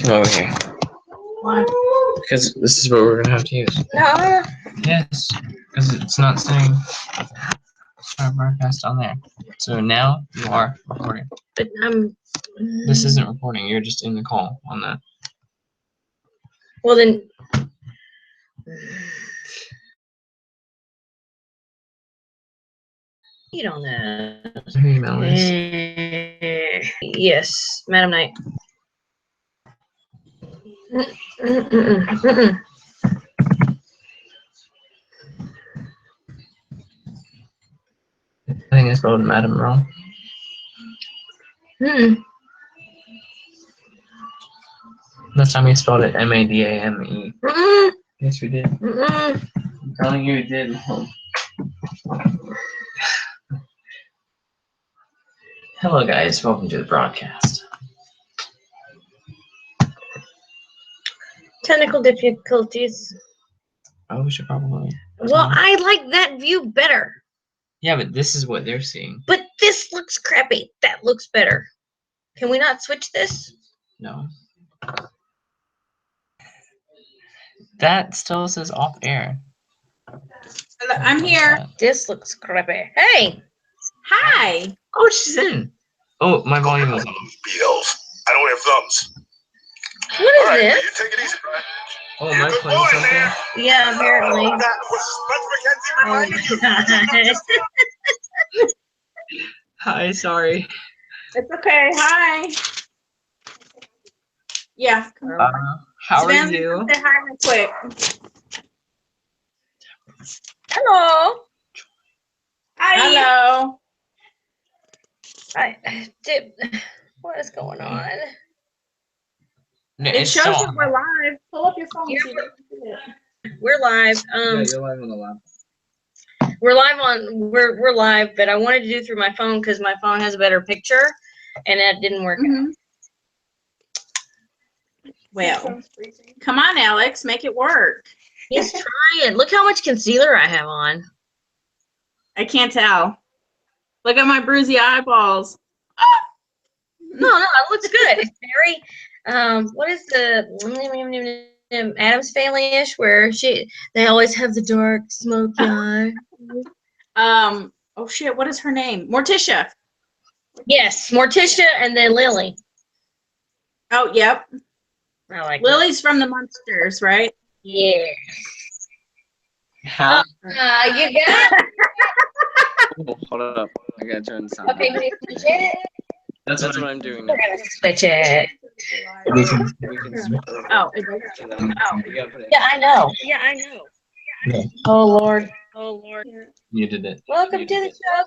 Over here. Why? Because this is what we're gonna have to use. No. Yes, because it's not saying start broadcast on there. So now you are recording. But This isn't recording. You're just in the call on that. Well then. You don't know. Who email is? Yes, Madam Knight. I think I spelled Madam wrong. Last time we spelled it M-A-D-A-M-E. Yes, we did. I'm telling you, we did. Hello, guys. Welcome to the broadcast. Technical difficulties. Oh, we should probably. Well, I like that view better. Yeah, but this is what they're seeing. But this looks crappy. That looks better. Can we not switch this? No. That still says off air. I'm here. This looks crappy. Hey! Hi. Oh, she's in. Oh, my volume is off. I don't have thumbs. What is this? You take it easy, Brian. Oh, am I playing something? Yeah, apparently. That was Spencer McKenzie reminding you. Hi, sorry. It's okay. Hi. Yeah. How are Savannah, you? Say hi real quick. Hello. Hi. Hello. What is going on? No, It shows that we're live. Pull up your phone. Yeah, so you can see it. We're live. Yeah, you're live on the lap. We're live, but I wanted to do through my phone because my phone has a better picture, and that didn't work. Well, come on, Alex, make it work. He's trying. Look how much concealer I have on. I can't tell. Look at my bruisey eyeballs. No, it looks good. It's very, what is the Addams Family-ish where they always have the dark, smoky eye. Oh shit, what is her name? Morticia. Yes, Morticia and then Lily. Oh, yep. I like Lily's from the Munsters, right? Yeah. How? You got it? Oh, hold up. I gotta turn the sound. Okay, we switch it. That's what I'm doing now. We're gonna switch it. We can switch. Oh, Yeah, I know. Yeah. Oh Lord. You did it. Welcome to the show.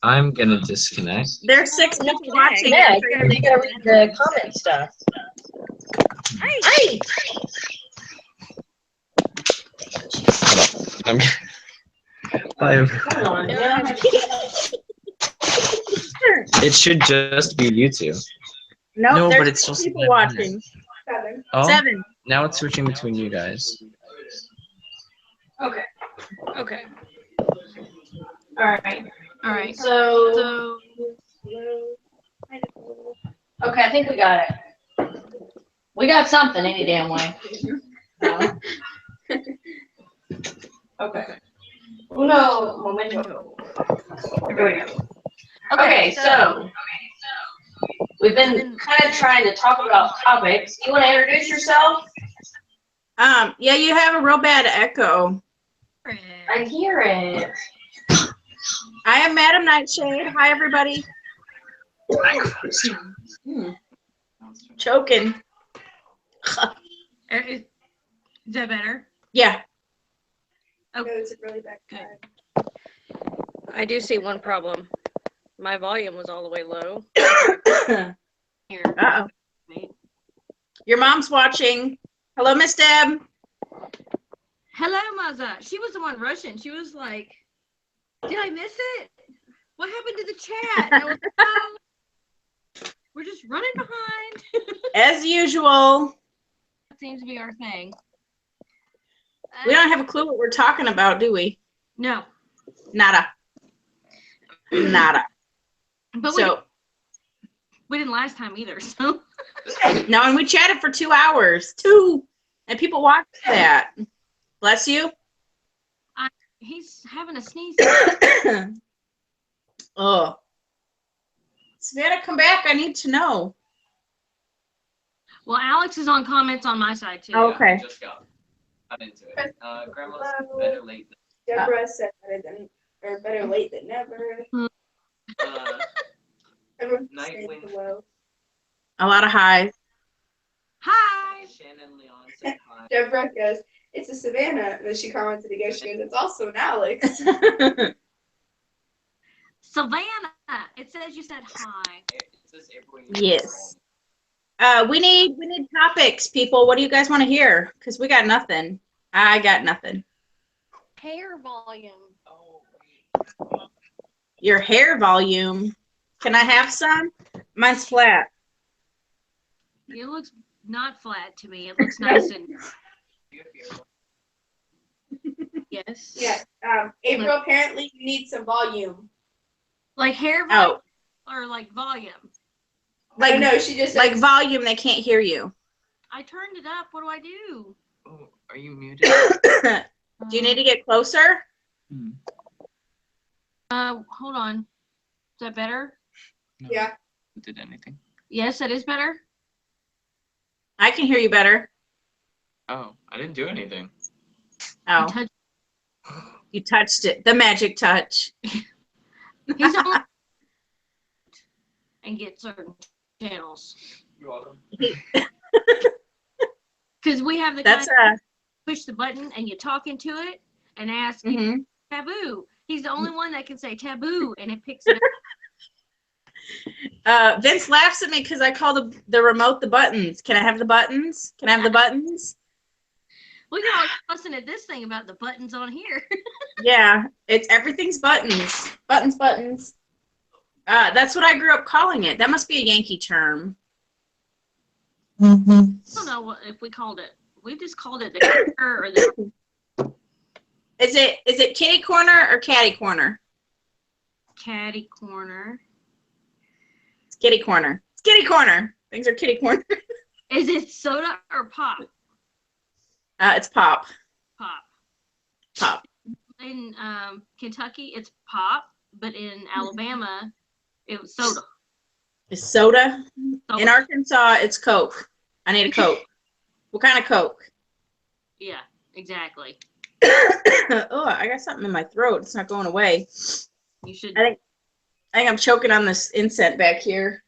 I'm gonna disconnect. There's 6 people watching. Yeah, you gotta read the comment stuff. Hey. I'm. Live. It should just be you two. No, but there's it's still people watching. Oh, 7. now it's switching between you guys. Okay. All right. So okay, I think we got it. We got something any damn way. Okay. No momento. Here we go. Okay, so we've been kind of trying to talk about topics. You want to introduce yourself? Yeah, you have a real bad echo. I hear it. I am Madam Nightshade. Hi, everybody. Choking. Is that better? Yeah. Okay. It's a really bad Good. I do see one problem. My volume was all the way low. Here. Uh-oh. Wait. Your mom's watching. Hello, Miss Deb. Hello, Mother. She was the one rushing. She was like, did I miss it? What happened to the chat? And I was like, oh, we're just running behind. As usual. That seems to be our thing. We don't have a clue what we're talking about, do we? No. Nada. Nada. But So, We didn't last time either, so. No, and we chatted for 2 hours. 2. And people watched that. Bless you. He's having a sneeze. Oh. Savannah, come back. I need to know. Well, Alex is on comments on my side too. Oh, okay. Just got into it. Grandma's better late Deborah said better late than never. than Everyone's Night saying wind. hello. A lot of highs. Hi. Shannon Leon said hi. Deborah goes, it's a Savannah. And then she commented again, she goes, it's also an Alex. Savannah. It says you said hi. It says everyone. Yes. We need topics, people. What do you guys want to hear? Because we got nothing. I got nothing. Hair volume. Oh, Your hair volume. Can I have some? Mine's flat. It looks not flat to me. It looks nice and yes. Yeah. April, apparently you need some volume. Like hair volume Oh, or like volume. like No, she just said, like volume. They can't hear you. I turned it up. What do I do? Oh, are you muted? Do you need to get closer? Hold on. Is that better? No, yeah. Did anything? Yes, that is better. I can hear you better. Oh, I didn't do anything. Oh, Touch- you touched it. The magic touch. He's on and get certain channels You're welcome. because we have the That's kind push the button and you talk into it and ask mhm. taboo. He's the only one that can say taboo and it picks it up. Vince laughs at me because I call the remote the buttons. Can I have the buttons? Can I have the buttons? We can always fussing at this thing about the buttons on here. Yeah, everything's buttons. Buttons. That's what I grew up calling it. That must be a Yankee term. I don't know what if we called it. We just called it the corner or the Is it kitty corner or catty corner? catty corner. It's kitty corner. It's kitty corner. Things are kitty corner. Is it soda or pop? It's pop. Pop. In Kentucky, it's pop, but in Alabama, it was soda. It's soda. Soda. In Arkansas, it's Coke. I need a Coke. What kind of Coke? Yeah, exactly. Oh, I got something in my throat. It's not going away. You should. I think I'm choking on this incense back here.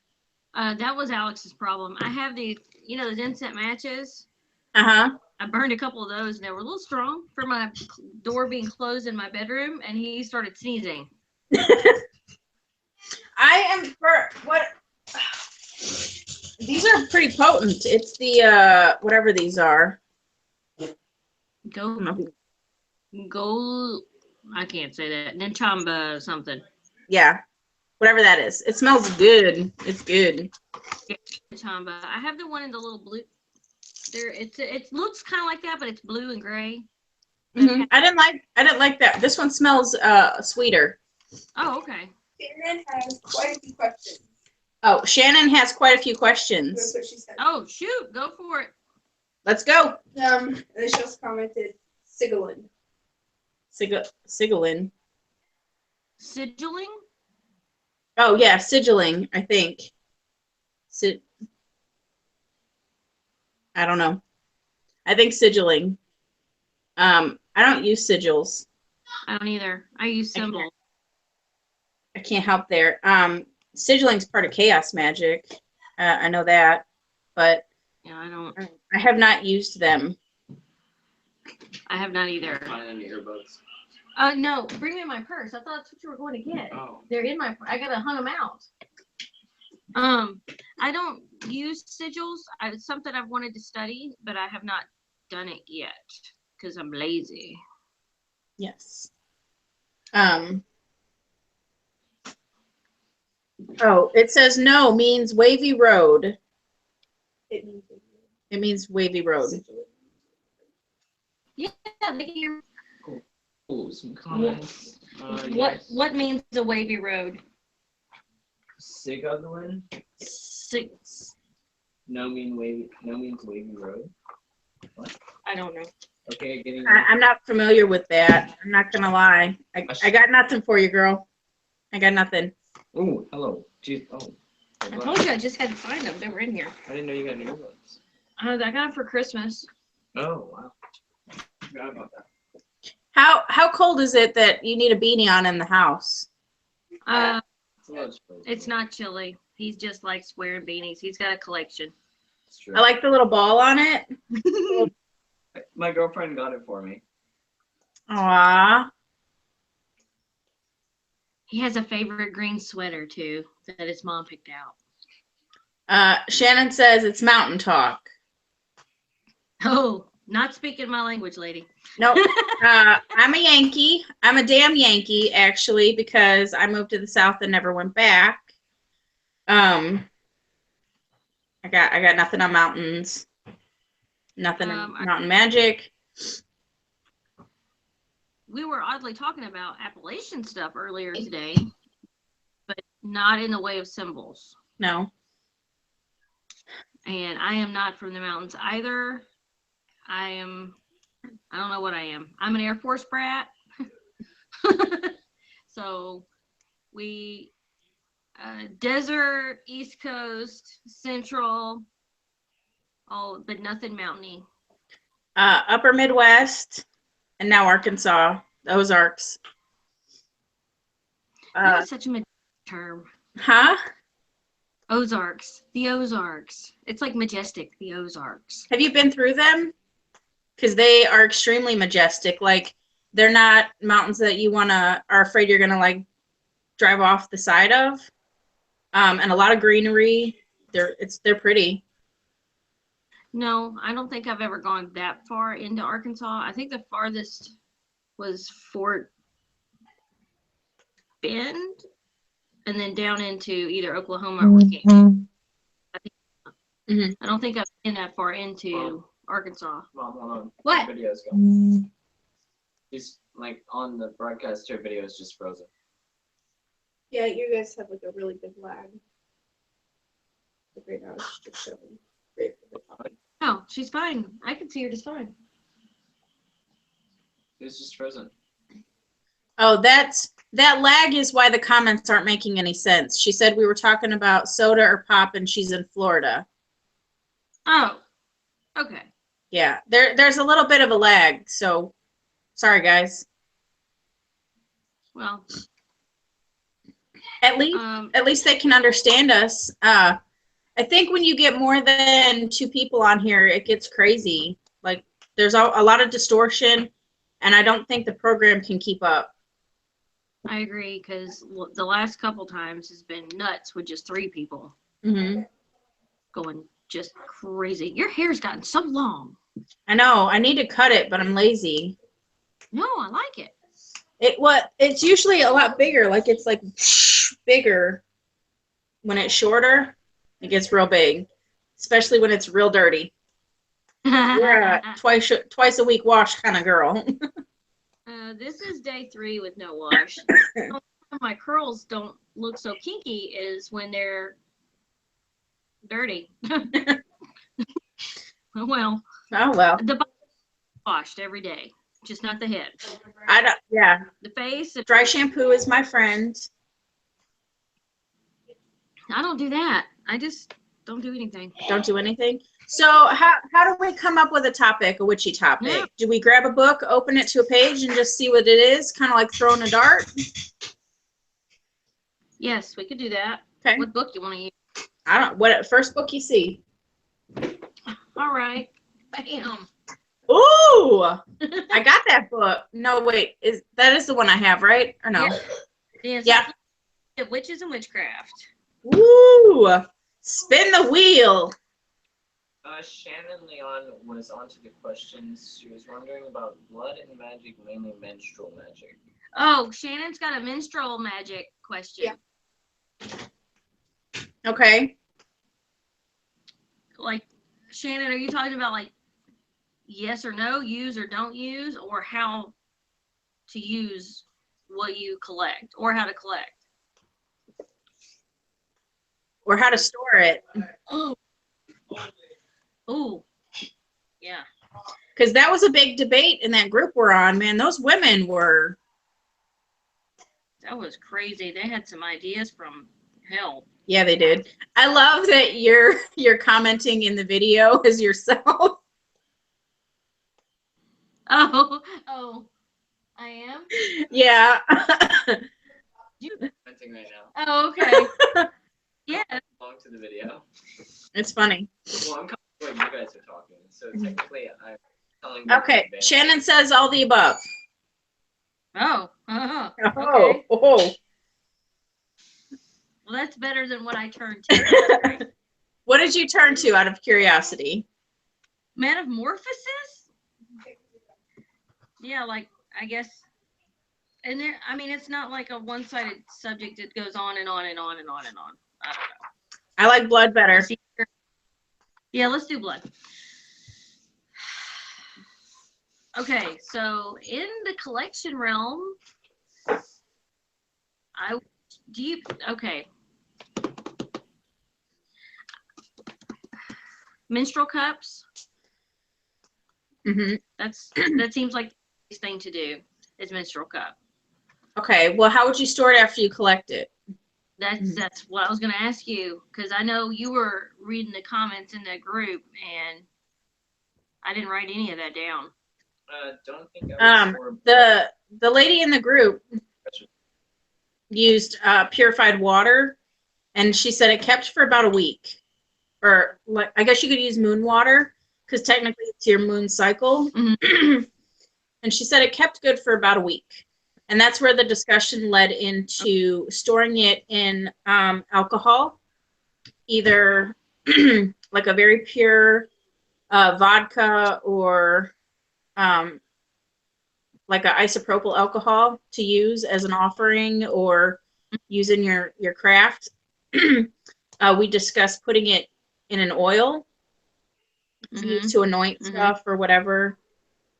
That was Alex's problem. I have these incense matches. Uh-huh. I burned a couple of those, and they were a little strong for my door being closed in my bedroom, and he started sneezing. I am for what? These are pretty potent. It's the whatever these are. Go. I can't say that. Ninchamba something. Yeah, whatever that is. It smells good. It's good. Ninchamba. I have the one in the little blue. It looks kind of like that, but it's blue and gray. Mm-hmm. I didn't like that. This one smells sweeter. Oh, okay. Shannon has quite a few questions. Oh, Shannon has quite a few questions. That's what she said. Oh, shoot. Go for it. Let's go. And then she also commented, Sigilin. Sigilin. Sigilling? Oh yeah, sigilling. I think. I don't know. I think sigilling. I don't use sigils. I don't either. I use symbols. I can't help there. Sigilling's part of chaos magic. I know that, but Yeah, I don't. I have not used them. I have not either. Mine in the earbuds. No, bring me my purse. I thought that's what you were going to get. Oh. They're in my. I gotta hunt them out. I don't use sigils. It's something I've wanted to study, but I have not done it yet because I'm lazy. Yes. Oh, it says no means wavy road. It means It means wavy road. Yeah, they can. Oh, some comments. What means a wavy road? Sig on the win? 6. No means wavy road. I don't know. Okay, getting. I'm not familiar with that. I'm not gonna lie. I got nothing for you, girl. I got nothing. Oh, hello. Jeez. Oh. I told you I just had to find them. They were in here. I didn't know you got new ones. I got them for Christmas. Oh wow. Forgot about that. How cold is it that you need a beanie on in the house? It's not chilly. He just likes wearing beanies. He's got a collection. It's true. I like the little ball on it. My girlfriend got it for me. Aww. He has a favorite green sweater too that his mom picked out. Shannon says it's mountain talk. Oh, not speaking my language, lady. Nope. I'm a Yankee. I'm a damn Yankee, actually, because I moved to the South and never went back. I got nothing on mountains. Nothing on mountain magic. We were oddly talking about Appalachian stuff earlier today, but not in the way of symbols. No. And I am not from the mountains either. I don't know what I am. I'm an Air Force brat. So we, desert, East Coast, Central, but nothing mountainy. Upper Midwest, and now Arkansas, the Ozarks. That is such a majestic term. Huh? Ozarks. The Ozarks. It's like majestic, the Ozarks. Have you been through them? Because they are extremely majestic. Like, they're not mountains that you are afraid you're gonna like drive off the side of. And a lot of greenery. They're pretty. No, I don't think I've ever gone that far into Arkansas. I think the farthest was Fort Bend, and then down into either Oklahoma or Kansas. I don't think I've been that far into Arkansas. Mom, hold on. What? The video's going. He's like on the broadcast. Her video is just frozen. Yeah, you guys have like a really good lag. Like right now it's just showing. Great for the topic. No, she's fine. I can see her just fine. It's just frozen. Oh, that lag is why the comments aren't making any sense. She said we were talking about soda or pop, and she's in Florida. Oh, okay. Yeah, there's a little bit of a lag, so sorry, guys. Well, At least they can understand us. I think when you get more than 2 people on here, it gets crazy. Like, there's a lot of distortion, and I don't think the program can keep up. I agree, because the last couple times has been nuts with just 3 people going just crazy. Your hair's gotten so long. I know. I need to cut it, but I'm lazy. No, I like it. It's usually a lot bigger. Like, it's like bigger. When it's shorter, it gets real big, especially when it's real dirty. You're a twice a week wash kind of girl. This is day 3 with no wash. My curls don't look so kinky is when they're dirty. Well. Oh well. The body is washed every day, just not the head. Yeah. The face. Dry shampoo is my friend. I don't do that. I just don't do anything. Don't do anything. So how do we come up with a topic, a witchy topic? Yeah. Do we grab a book, open it to a page, and just see what it is? Kind of like throwing a dart? Yes, we could do that. Okay. What book you want to use? What first book you see? All right. Bam. Ooh! I got that book. No, wait. That is the one I have, right? Or no? Yeah. Witches and Witchcraft. Ooh! Spin the wheel. Shannon Leon was onto the questions. She was wondering about blood and magic, mainly menstrual magic. Oh, Shannon's got a menstrual magic question. Yeah. Okay. Like, Shannon, are you talking about like yes or no, use or don't use, or how to use what you collect, or how to collect? or how to store it. Oh. Oh. Yeah. Because that was a big debate in that group we're on, man. Those women were. That was crazy. They had some ideas from hell. Yeah, they did. I love that you're commenting in the video as yourself. Oh, I am? Yeah. Commenting right now. Oh, okay. Yeah. Belong to the video. It's funny. Well, I'm coming what you guys are talking, so technically I'm telling you. Okay, Shannon says all the above. Oh. Oh, Okay. oh. Well, that's better than what I turned to. What did you turn to out of curiosity? Metamorphosis? Yeah, like, I guess. And there, I mean, it's not like a one-sided subject. It goes on and on and on and on and on. I don't know. I like blood better. Yeah, let's do blood. Okay, so in the collection realm, okay. Menstrual cups. Mm-hmm. That seems like the easiest thing to do is menstrual cup. Okay, well, how would you store it after you collect it? That's what I was going to ask you, because I know you were reading the comments in that group, and I didn't write any of that down. Don't think I would the lady in the group used purified water, and she said it kept for about a week. Or like, I guess you could use moon water because technically it's your moon cycle. Mm-hmm. And she said it kept good for about a week. And that's where the discussion led into storing it in alcohol, either like a very pure vodka or like an isopropyl alcohol to use as an offering or use in your craft. We discussed putting it in an oil to use to anoint stuff or whatever.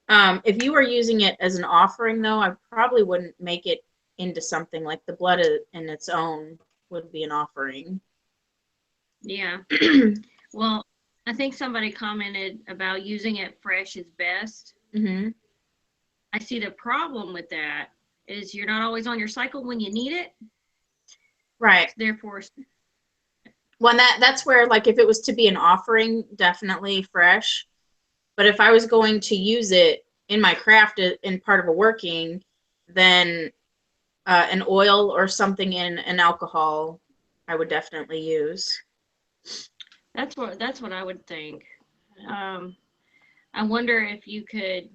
If you were using it as an offering, though, I probably wouldn't make it into something like the blood in its own would be an offering. Yeah. Well, I think somebody commented about using it fresh is best. Mm-hmm. I see the problem with that is you're not always on your cycle when you need it. Right. Therefore, well, that's where, like, if it was to be an offering, definitely fresh. But if I was going to use it in my craft in part of a working, then an oil or something in an alcohol, I would definitely use. That's what I would think. I wonder if you could.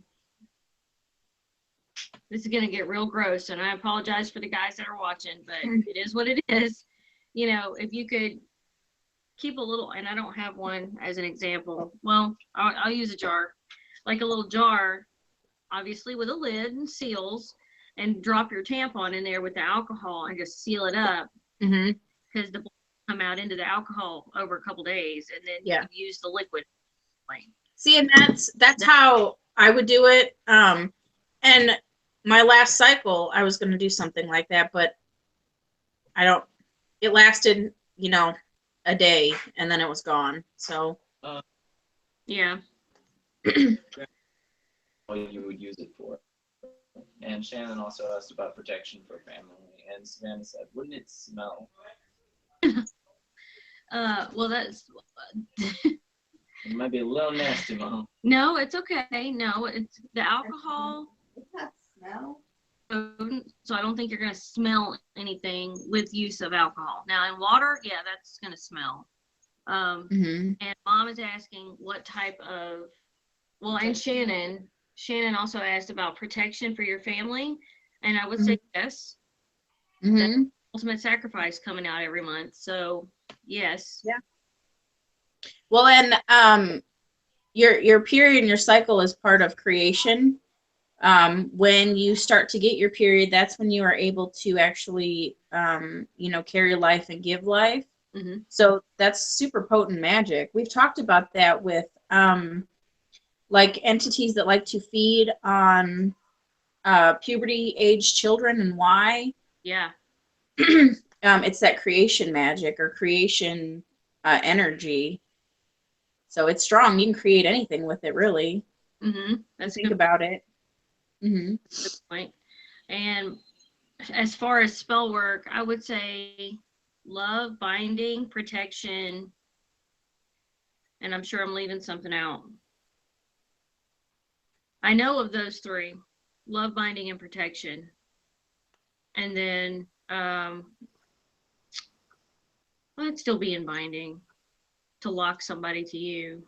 This is going to get real gross, and I apologize for the guys that are watching, but it is what it is. You know, if you could keep a little, and I don't have one as an example. Well, I'll use a jar, like a little jar, obviously with a lid and seals, and drop your tampon in there with the alcohol and just seal it up. Mm-hmm. Because the blood will come out into the alcohol over a couple days, and then you use the liquid. See, and that's how I would do it. And my last cycle, I was going to do something like that, but it lasted, a day, and then it was gone. So, yeah. what you would use it for. And Shannon also asked about protection for family, and Savannah said, wouldn't it smell? Well, that's. It might be a little nasty, Mom. No, it's okay. No, it's the alcohol. It's not smell. So I don't think you're going to smell anything with use of alcohol. Now in water, yeah, that's going to smell. And Mom is asking what type of, well, and Shannon also asked about protection for your family. And I would say yes. That's ultimate sacrifice coming out every month. So yes. Yeah. Well, and your period and your cycle is part of creation. When you start to get your period, that's when you are able to actually, carry life and give life. Mm-hmm. So that's super potent magic. We've talked about that with like entities that like to feed on puberty age children and why. Yeah. it's that creation magic or creation energy. So it's strong. You can create anything with it, really. That's a Think good about it. point. And as far as spell work, I would say love, binding, protection, and I'm sure I'm leaving something out. I know of those three: love, binding, and protection. And then well, it'd still be in binding to lock somebody to you.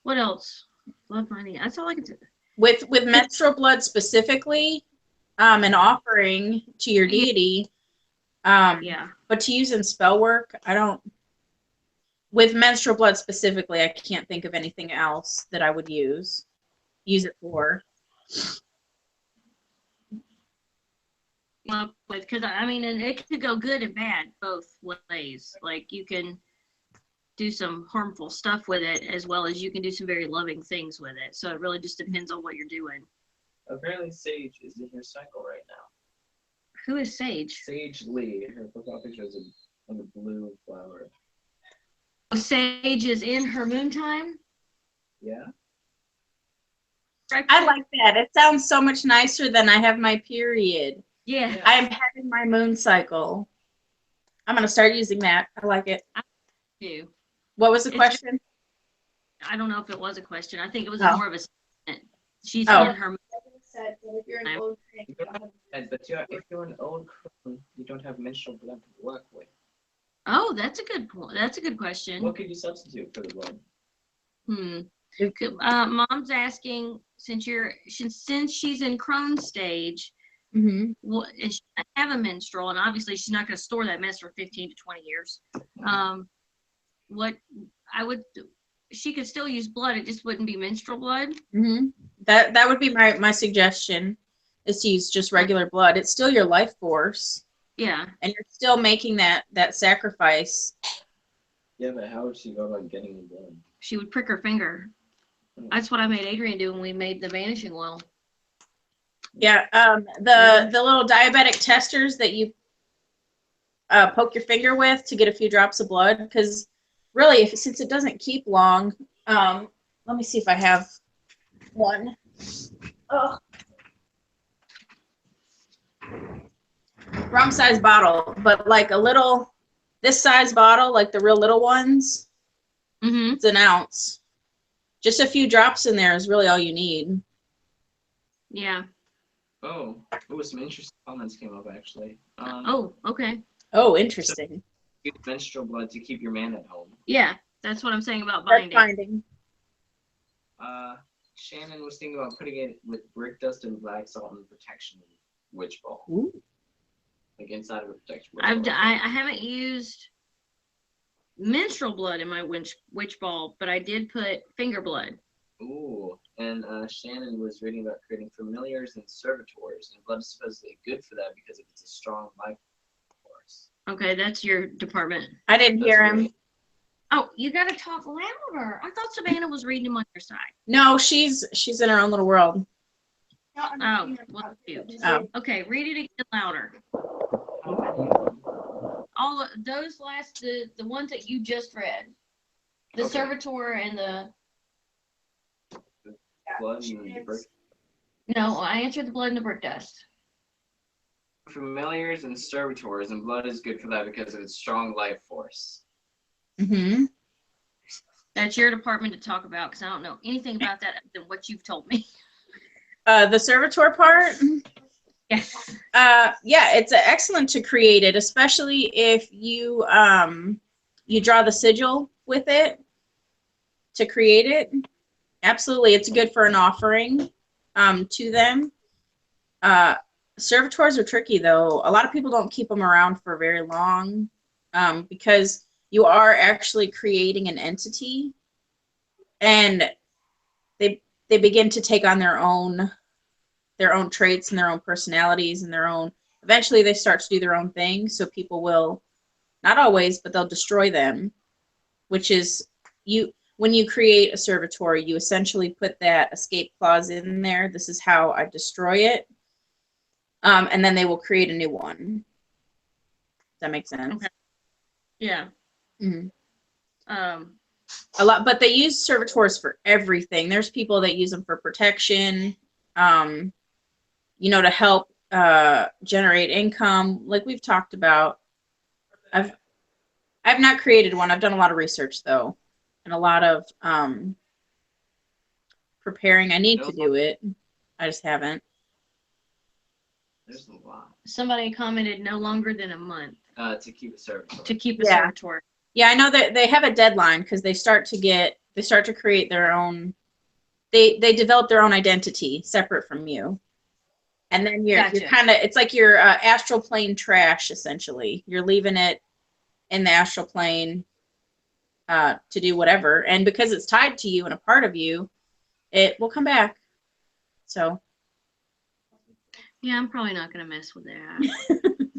What else? Love, binding. That's all I can say. With menstrual blood specifically, an offering to your deity. Yeah. But to use in spell work, I don't. With menstrual blood specifically, I can't think of anything else that I would use it for. Because I mean, and it could go good and bad both ways. Like you can do some harmful stuff with it, as well as you can do some very loving things with it. So it really just depends on what you're doing. Apparently, Sage is in her cycle right now. Who is Sage? Sage Lee. Her profile picture is a blue flower. Oh, Sage is in her moon time? Yeah. I like that. It sounds so much nicer than I have my period. Yeah. I am having my moon cycle. I'm going to start using that. I like it. I do. What was the question? I don't know if it was a question. I think it was Oh. more of a statement. She's Oh. in her. Said that if you're an old crone, you don't have But if you're an old crone, you don't have menstrual blood to work with. Oh, that's a good point. That's a good question. What could you substitute for the blood? Mom's asking, since she's in Crohn's stage, what is she gonna have a menstrual, and obviously she's not going to store that mess for 15 to 20 years. What I would, she could still use blood. It just wouldn't be menstrual blood. That would be my suggestion, is to use just regular blood. It's still your life force. Yeah. And you're still making that sacrifice. Yeah, but how would she go about getting the blood? She would prick her finger. That's what I made Adrian do when we made the vanishing oil. Yeah, the little diabetic testers that you poke your finger with to get a few drops of blood, because really, since it doesn't keep long, let me see if I have one. Oh. Wrong size bottle, but like a little, this size bottle, like the real little ones, it's an ounce. Just a few drops in there is really all you need. Yeah. Oh, some interesting comments came up actually. Okay. Oh, interesting. So use menstrual blood to keep your man at home. Yeah, that's what I'm saying about binding. Shannon was thinking about putting it with brick dust and black salt and protection witch ball. Ooh. Like inside of a protection witch I ball. haven't used menstrual blood in my witch ball, but I did put finger blood. Ooh, and Shannon was reading about creating familiars and servitors, and blood is supposedly good for that because it's a strong life force. Okay, that's your department. I didn't hear him. Really... Oh, you gotta talk louder. I thought Savannah was reading him on your side. No, she's in her own little world. Oh, well, cute. Oh. Okay, read it again louder. All of those last, the ones that you just read, the servitor and the blood and the brick. No, I answered the blood and the brick dust. Familiars and servitors, and blood is good for that because of its strong life force. That's your department to talk about, because I don't know anything about that other than what you've told me. The servitor part? Yes. Yeah, it's excellent to create it, especially if you you draw the sigil with it to create it. Absolutely, it's good for an offering to them. Servitors are tricky though. A lot of people don't keep them around for very long because you are actually creating an entity, and they begin to take on their own traits and their own personalities and their own, eventually they start to do their own thing. So people will, not always, but they'll destroy them, which is when you create a servitor, you essentially put that escape clause in there. This is how I destroy it. And then they will create a new one. Does that make sense? Okay. Yeah. Mhm. Um, But they use servitors for everything. There's people that use them for protection, to help generate income, like we've talked about. I've not created one. I've done a lot of research though, and a lot of preparing. I need to do it. I just haven't. There's a lot. somebody commented no longer than a month To keep a servitor. to keep a Yeah. servitor. Yeah, I know that they have a deadline because they start to create their own. They develop their own identity separate from you, and then you're Gotcha. kind of, it's like your astral plane trash essentially. You're leaving it in the astral plane to do whatever, and because it's tied to you and a part of you, it will come back. So Yeah, I'm probably not gonna mess with that.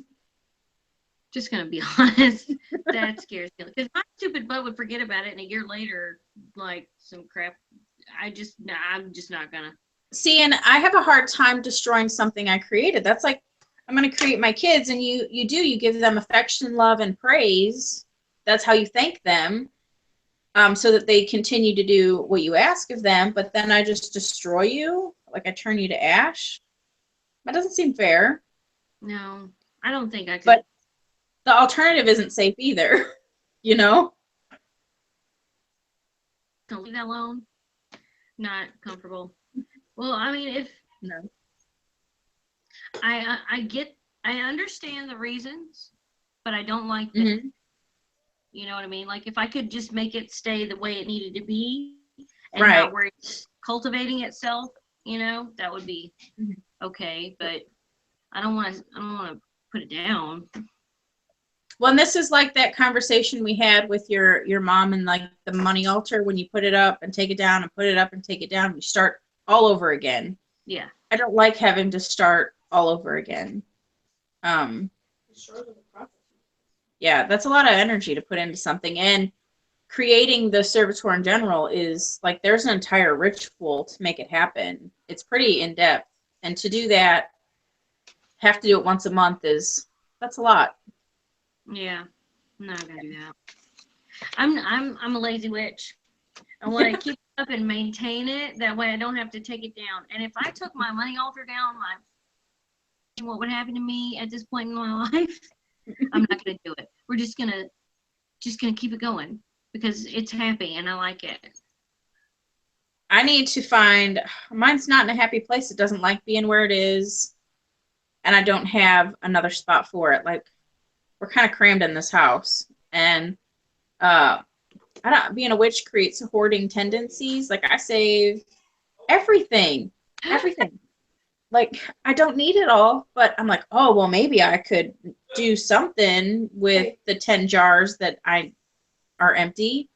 Just gonna be honest. That scares me because my stupid butt would forget about it, and a year later, like some crap. I'm just not gonna. see, and I have a hard time destroying something I created. That's like, I'm going to create my kids, and you give them affection, love, and praise. That's how you thank them, so that they continue to do what you ask of them. But then I just destroy you, like I turn you to ash. That doesn't seem fair. No, I don't think I could. But the alternative isn't safe either. Don't leave that alone. Not comfortable. Well, I mean, if No. I understand the reasons, but I don't like that. Mhm. You know what I mean? Like if I could just make it stay the way it needed to be and Right. not worry cultivating itself, that would be Mhm. okay. But I don't want to put it down. Well, and this is like that conversation we had with your mom and like the money altar, when you put it up and take it down and put it up and take it down, you start all over again. Yeah. I don't like having to start all over again. Yeah, that's a lot of energy to put into something, and creating the servitor in general is like, there's an entire ritual to make it happen. It's pretty in depth, and to do that, have to do it once a month that's a lot. Yeah. I'm not gonna do that. I'm a lazy witch. I want to keep it up and maintain it. That way I don't have to take it down. And if I took my money altar down, what would happen to me at this point in my life? I'm not gonna do it. We're just gonna keep it going because it's happy and I like it. I need to find, mine's not in a happy place. It doesn't like being where it is, and I don't have another spot for it. Like, we're kind of crammed in this house, and being a witch creates hoarding tendencies. Like, I save everything. Like, I don't need it all, but I'm like, oh, well, maybe I could do something with the 10 jars that are empty.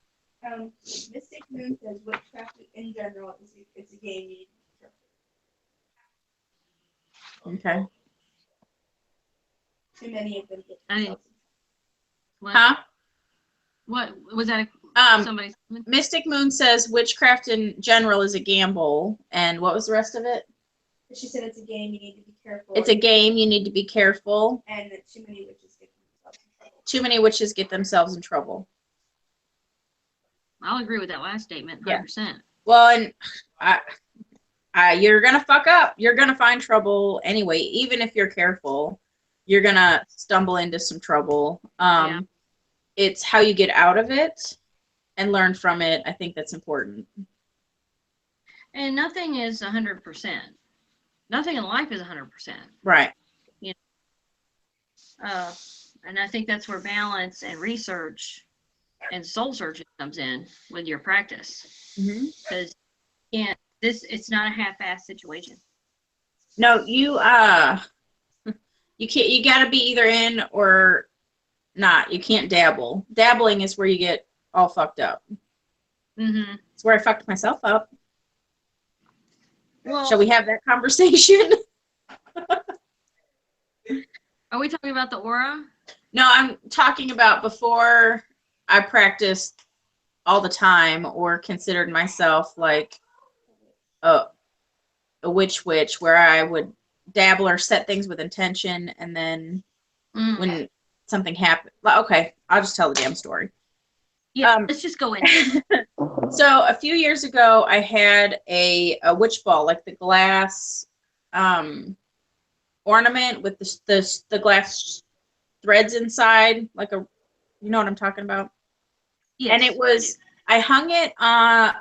Mystic Moon says witchcraft in general it's a game you need to be careful. Okay. Too many of them get I didn't- themselves. What? Huh? What was that? Somebody's Mystic Moon says witchcraft in general is a gamble. And what was the rest of it? She said it's a game you need to be careful. It's a game, you need to be careful. And that too many witches get themselves in trouble. Too many witches get themselves in trouble. I'll agree with that last statement, 100%. Well, and you're gonna fuck up. You're gonna find trouble anyway. Even if you're careful, you're gonna stumble into some trouble. Yeah. It's how you get out of it and learn from it. I think that's important. And nothing is 100%. Nothing in life is 100%. Right. And I think that's where balance and research and soul searching comes in with your practice. Because it's not a half-assed situation. No, you can't. You got to be either in or not. You can't dabble. Dabbling is where you get all fucked up. Mm-hmm. It's where I fucked myself up. Well, Shall we have that conversation? are we talking about the aura? No, I'm talking about before I practiced all the time or considered myself like a witch, where I would dabble or set things with intention, and then when something happens, okay, I'll just tell the damn story. Yeah, let's just go into it. So a few years ago, I had a witch ball, like the glass ornament with the glass threads inside, like a, you know what I'm talking about? Yes, And it was, I hung it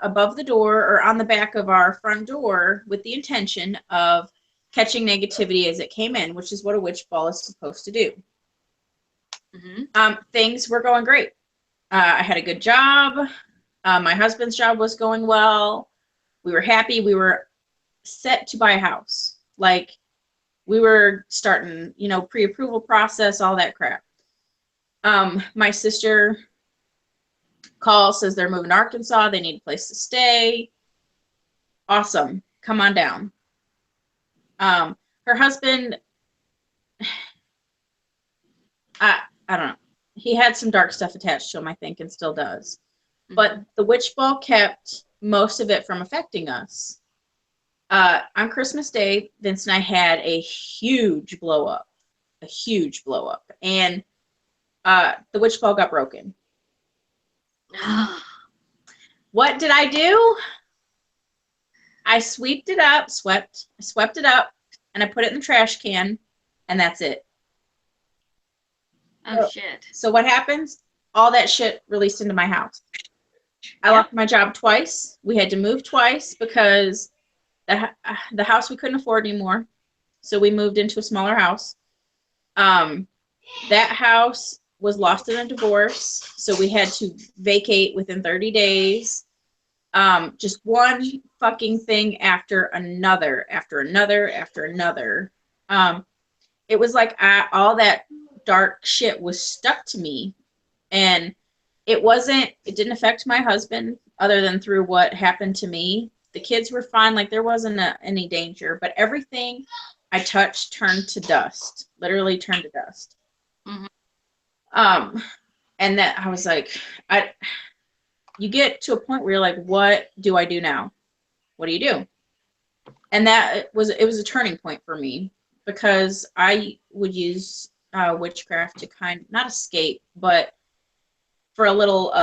above the door or on the back of our front door with the intention of catching negativity as it came in, which is what a witch ball is supposed to do. Things were going great. I had a good job. My husband's job was going well. We were happy. We were set to buy a house. Like, we were starting, you know, pre-approval process, all that crap. My sister calls, says they're moving to Arkansas. They need a place to stay. Awesome. Come on down. Her husband, I don't know. He had some dark stuff attached to him, I think, and still does. But the witch ball kept most of it from affecting us. On Christmas Day, Vince and I had a huge blow up. And the witch ball got broken. What did I do? I swept it up, and I put it in the trash can, and that's it. Oh, shit. So what happens? All that shit released into my house. I lost my job twice. We had to move twice because the house we couldn't afford anymore. So we moved into a smaller house. That house was lost in a divorce, so we had to vacate within 30 days. Just one fucking thing after another. It was like all that dark shit was stuck to me, and it didn't affect my husband other than through what happened to me. The kids were fine, like there wasn't any danger, but everything I touched turned to dust, literally turned to dust. And that I was like, you get to a point where you're like, what do I do now? What do you do? And it was a turning point for me, because I would use witchcraft to not escape, but for a little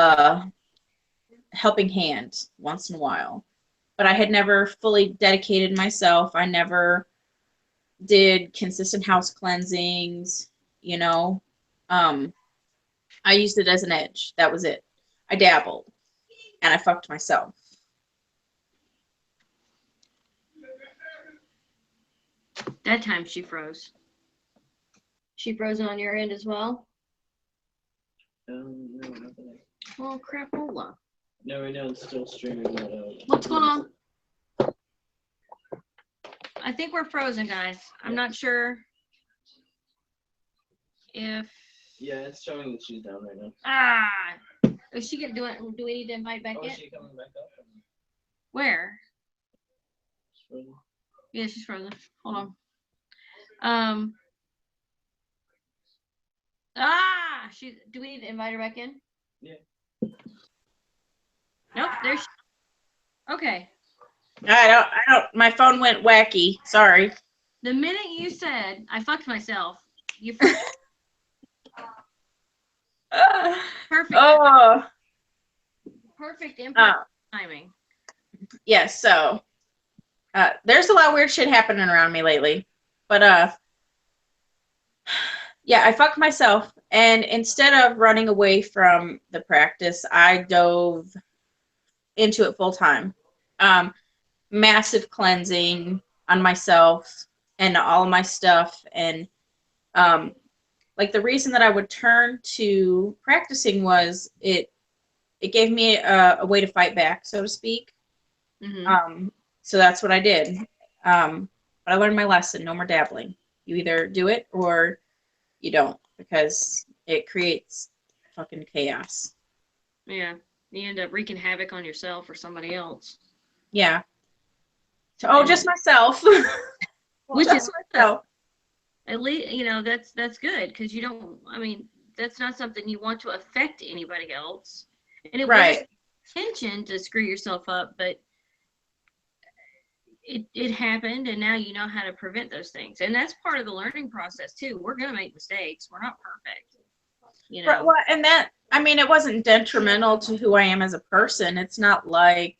helping hand once in a while. But I had never fully dedicated myself. I never did consistent house cleansings, you know. I used it as an edge. That was it. I dabbled, and I fucked myself. That time she froze. She froze on your end as well? No, nothing. Oh, crapola. No, right now it's still streaming. What's going on? I think we're frozen, guys. I'm not sure if... Yeah, it's showing that she's down right now. Is she gonna do it? Do we need to invite back in? Is she coming back up? Where? She's frozen. Yeah, she's frozen. Hold on. Do we need to invite her back in? Yeah. Nope, there's... Okay. I don't, my phone went wacky. Sorry. The minute you said, I fucked myself, you perfect. Oh. Perfect improv timing. Yeah, so there's a lot of weird shit happening around me lately. But yeah, I fucked myself, and instead of running away from the practice, I dove into it full time. Massive cleansing on myself and all of my stuff, and like the reason that I would turn to practicing was it gave me a way to fight back, so to speak. So that's what I did. But I learned my lesson: no more dabbling. You either do it or you don't, because it creates fucking chaos. Yeah, you end up wreaking havoc on yourself or somebody else. Yeah. Just myself. Which just is myself. At least, you know, that's good, because you don't, I mean, that's not something you want to affect anybody else. And it wasn't intention to screw yourself up, but it happened, and now you know how to prevent those things. And that's part of the learning process too. We're gonna make mistakes. We're not perfect. You know. Well, and that, I mean, it wasn't detrimental to who I am as a person. It's not like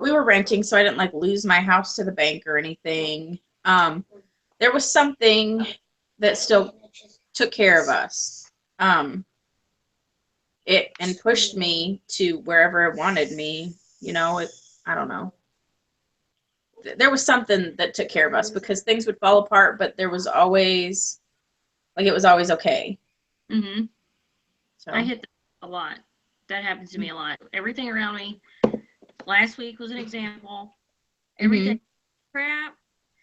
we were renting, so I didn't like lose my house to the bank or anything. There was something that still took care of us. It and pushed me to wherever it wanted me. You know, I don't know. There was something that took care of us because things would fall apart, but there was always, like, it was always okay. Mm-hmm. So I hit that a lot. That happens to me a lot. Everything around me. Last week was an example. Everything crap.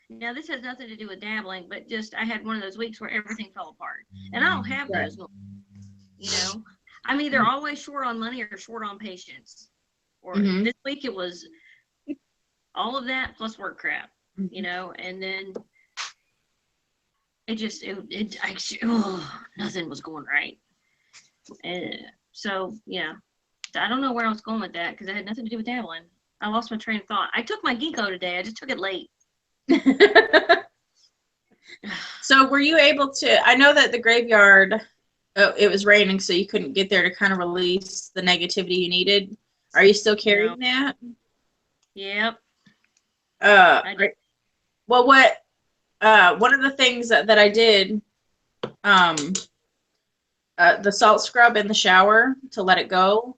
Now this has nothing to do with dabbling, but just I had one of those weeks where everything fell apart, and I don't have those. You know, I'm either always short on money or short on patience. Or this week it was all of that plus work crap. You know, and then nothing was going right. So yeah, I don't know where I was going with that because it had nothing to do with dabbling. I lost my train of thought. I took my ginkgo today. I just took it late. So were you able to, I know that the graveyard, it was raining, so you couldn't get there to kind of release the negativity you needed. Are you still carrying that? Yep. Well, one of the things that I did, the salt scrub in the shower to let it go,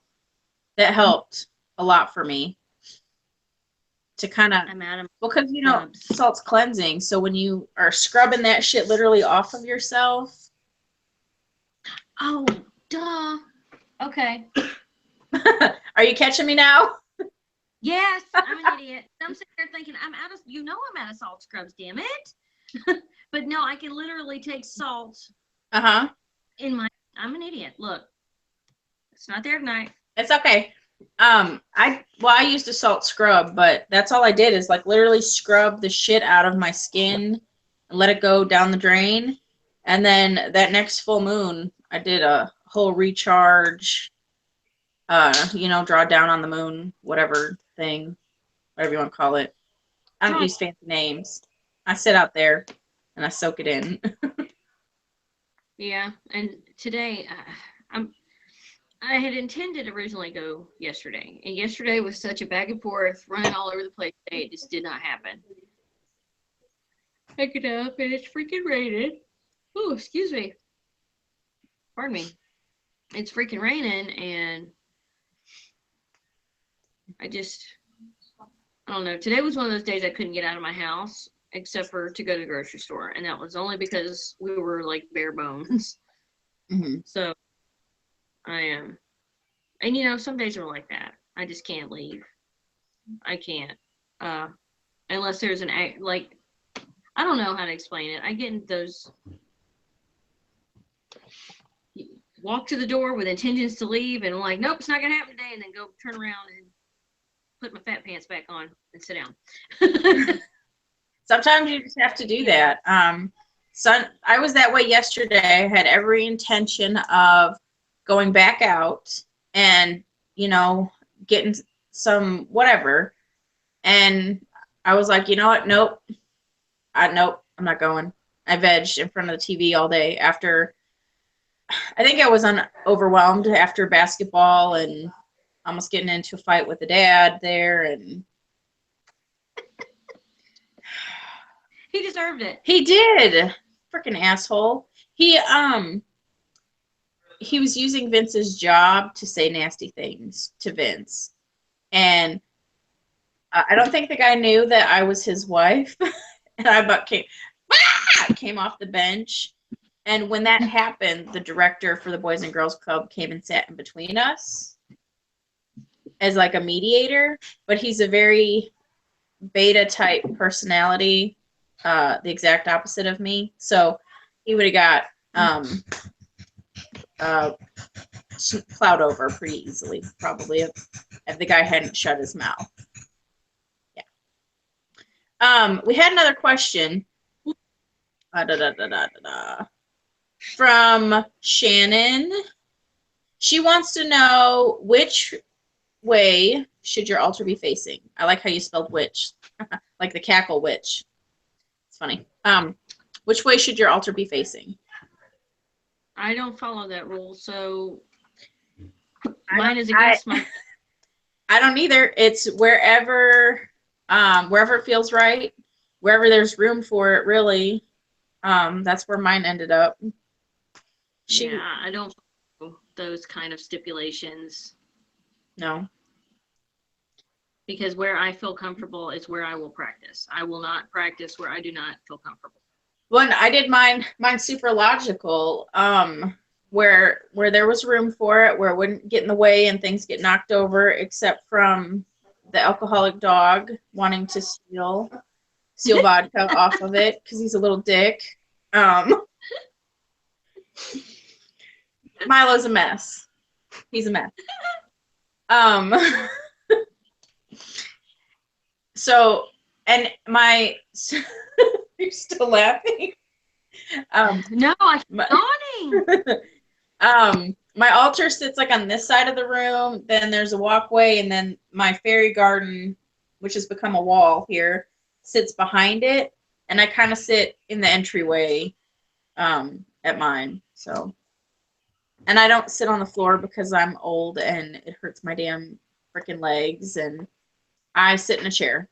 that helped a lot for me. To kind of, well, because you know, salt's cleansing, so when you are scrubbing that shit literally off of yourself. Oh, duh. Okay. Are you catching me now? Yes, I'm an idiot. I'm sitting there thinking, I'm out of salt scrubs, damn it. But no, I can literally take salt. I'm an idiot. Look, it's not there tonight. It's okay. I used a salt scrub, but that's all I did is like literally scrub the shit out of my skin and let it go down the drain. And then that next full moon, I did a whole recharge, draw down on the moon, whatever thing, whatever you want to call it. I don't use fancy names. I sit out there and I soak it in. Yeah, and today I had intended to originally go yesterday, and yesterday was such a back and forth, running all over the place. Today it just did not happen. I get up and it's freaking raining. Oh, excuse me. Pardon me. It's freaking raining, and I don't know. Today was one of those days I couldn't get out of my house except for to go to the grocery store, and that was only because we were like bare bones. So I am. And you know, some days are like that. I just can't leave. I can't. Unless there's an act, like, I don't know how to explain it. I get in those, walk to the door with intentions to leave, and I'm like, nope, it's not going to happen today, and then go turn around and put my fat pants back on and sit down. Sometimes you just have to do that. I was that way yesterday. I had every intention of going back out and, getting some whatever. And I was like, you know what? Nope. I'm not going. I vegged in front of the TV all day after, I think I was overwhelmed after basketball and almost getting into a fight with the dad there. And he deserved it. He did. Freaking asshole. He was using Vince's job to say nasty things to Vince. And I don't think the guy knew that I was his wife. And I about came off the bench. And when that happened, the director for the Boys and Girls Club came and sat in between us as like a mediator. But he's a very beta type personality, the exact opposite of me. So he would have got plowed over pretty easily, probably, if the guy hadn't shut his mouth. Yeah. We had another question from Shannon. She wants to know which way should your altar be facing. I like how you spelled witch. like the cackle witch. It's funny. Which way should your altar be facing? I don't follow that rule, so mine is against my. I don't either. It's wherever it feels right, wherever there's room for it, really. That's where mine ended up. Yeah, I don't follow those kind of stipulations. No. Because where I feel comfortable is where I will practice. I will not practice where I do not feel comfortable. When I did mine super logical, where there was room for it, where it wouldn't get in the way and things get knocked over, except from the alcoholic dog wanting to steal vodka off of it because he's a little dick. Milo's a mess. He's a mess. So, and you're still laughing. No, I'm yawning. My altar sits like on this side of the room. Then there's a walkway, and then my fairy garden, which has become a wall here, sits behind it, and I kind of sit in the entryway at mine. So, and I don't sit on the floor because I'm old and it hurts my damn freaking legs, and I sit in a chair.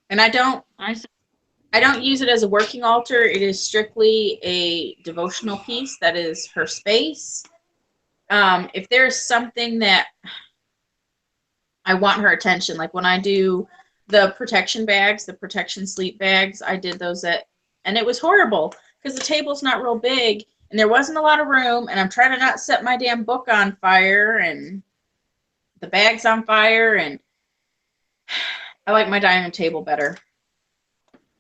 And I don't use it as a working altar. It is strictly a devotional piece. That is her space. If there's something that I want her attention, like when I do the protection bags, the protection sleep bags, I did those and it was horrible because the table's not real big and there wasn't a lot of room, and I'm trying to not set my damn book on fire and the bag's on fire, and I like my dining table better.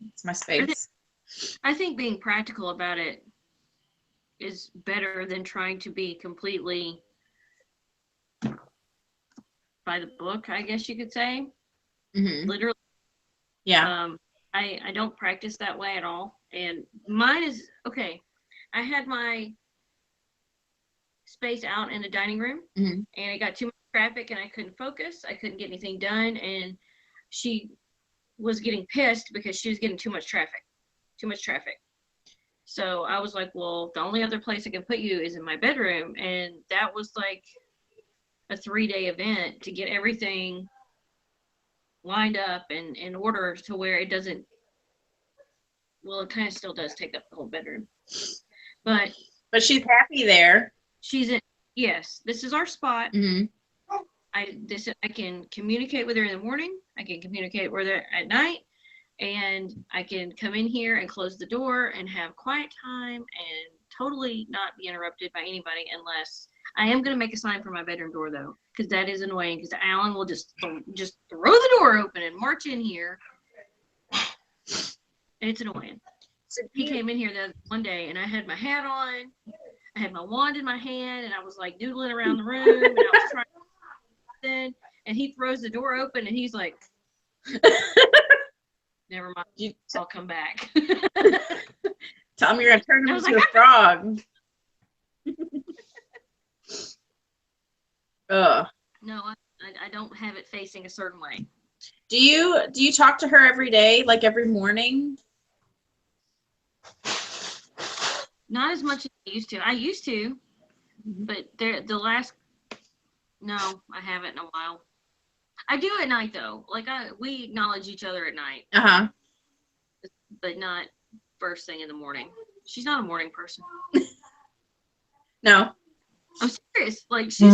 It's my space. I think being practical about it is better than trying to be completely by the book, I guess you could say. Mm-hmm. Literally. Yeah. I don't practice that way at all. And mine is, okay, I had my space out in the dining room, Mm-hmm. and it got too much traffic and I couldn't focus. I couldn't get anything done, and she was getting pissed because she was getting too much traffic. So I was like, well, the only other place I can put you is in my bedroom. And that was like a 3-day event to get everything lined up and in order to where it doesn't, well, it kind of still does take up the whole bedroom. But she's happy there. She's in, yes, this is our spot. Mm-hmm. I can communicate with her in the morning. I can communicate with her at night, and I can come in here and close the door and have quiet time and totally not be interrupted by anybody, unless I am going to make a sign for my bedroom door though, because that is annoying, because Alan will just throw the door open and march in here. And it's annoying. So he came in here the one day and I had my hat on, I had my wand in my hand, and I was like doodling around the room, and I was trying something, and he throws the door open and he's like, never mind, I'll come back. Tell me you're gonna turn him into a frog. Ugh. No, I don't have it facing a certain way. Do you talk to her every day, like every morning? Not as much as I used to. I used to, but no, I haven't in a while. I do at night though. Like we acknowledge each other at night. Uh-huh. But not first thing in the morning. She's not a morning person. No. I'm serious. Like she's,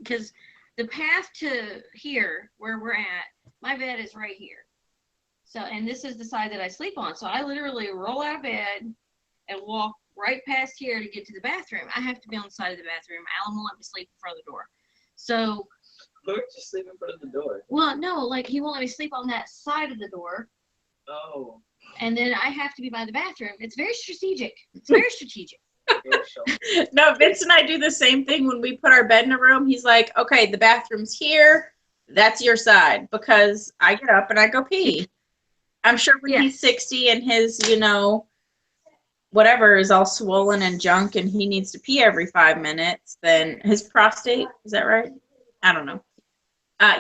because the path to here where we're at, my bed is right here. So, and this is the side that I sleep on. So I literally roll out of bed and walk right past here to get to the bathroom. I have to be on the side of the bathroom. Alan won't let me sleep in front of the door. So. Why would you sleep in front of the door? Well, no, like he won't let me sleep on that side of the door. Oh. And then I have to be by the bathroom. It's very strategic. It's very strategic. No, Vince and I do the same thing when we put our bed in a room. He's like, okay, the bathroom's here. That's your side, because I get up and I go pee. I'm sure when he's 60 and his, whatever is all swollen and junk and he needs to pee every 5 minutes, then his prostate, is that right? I don't know.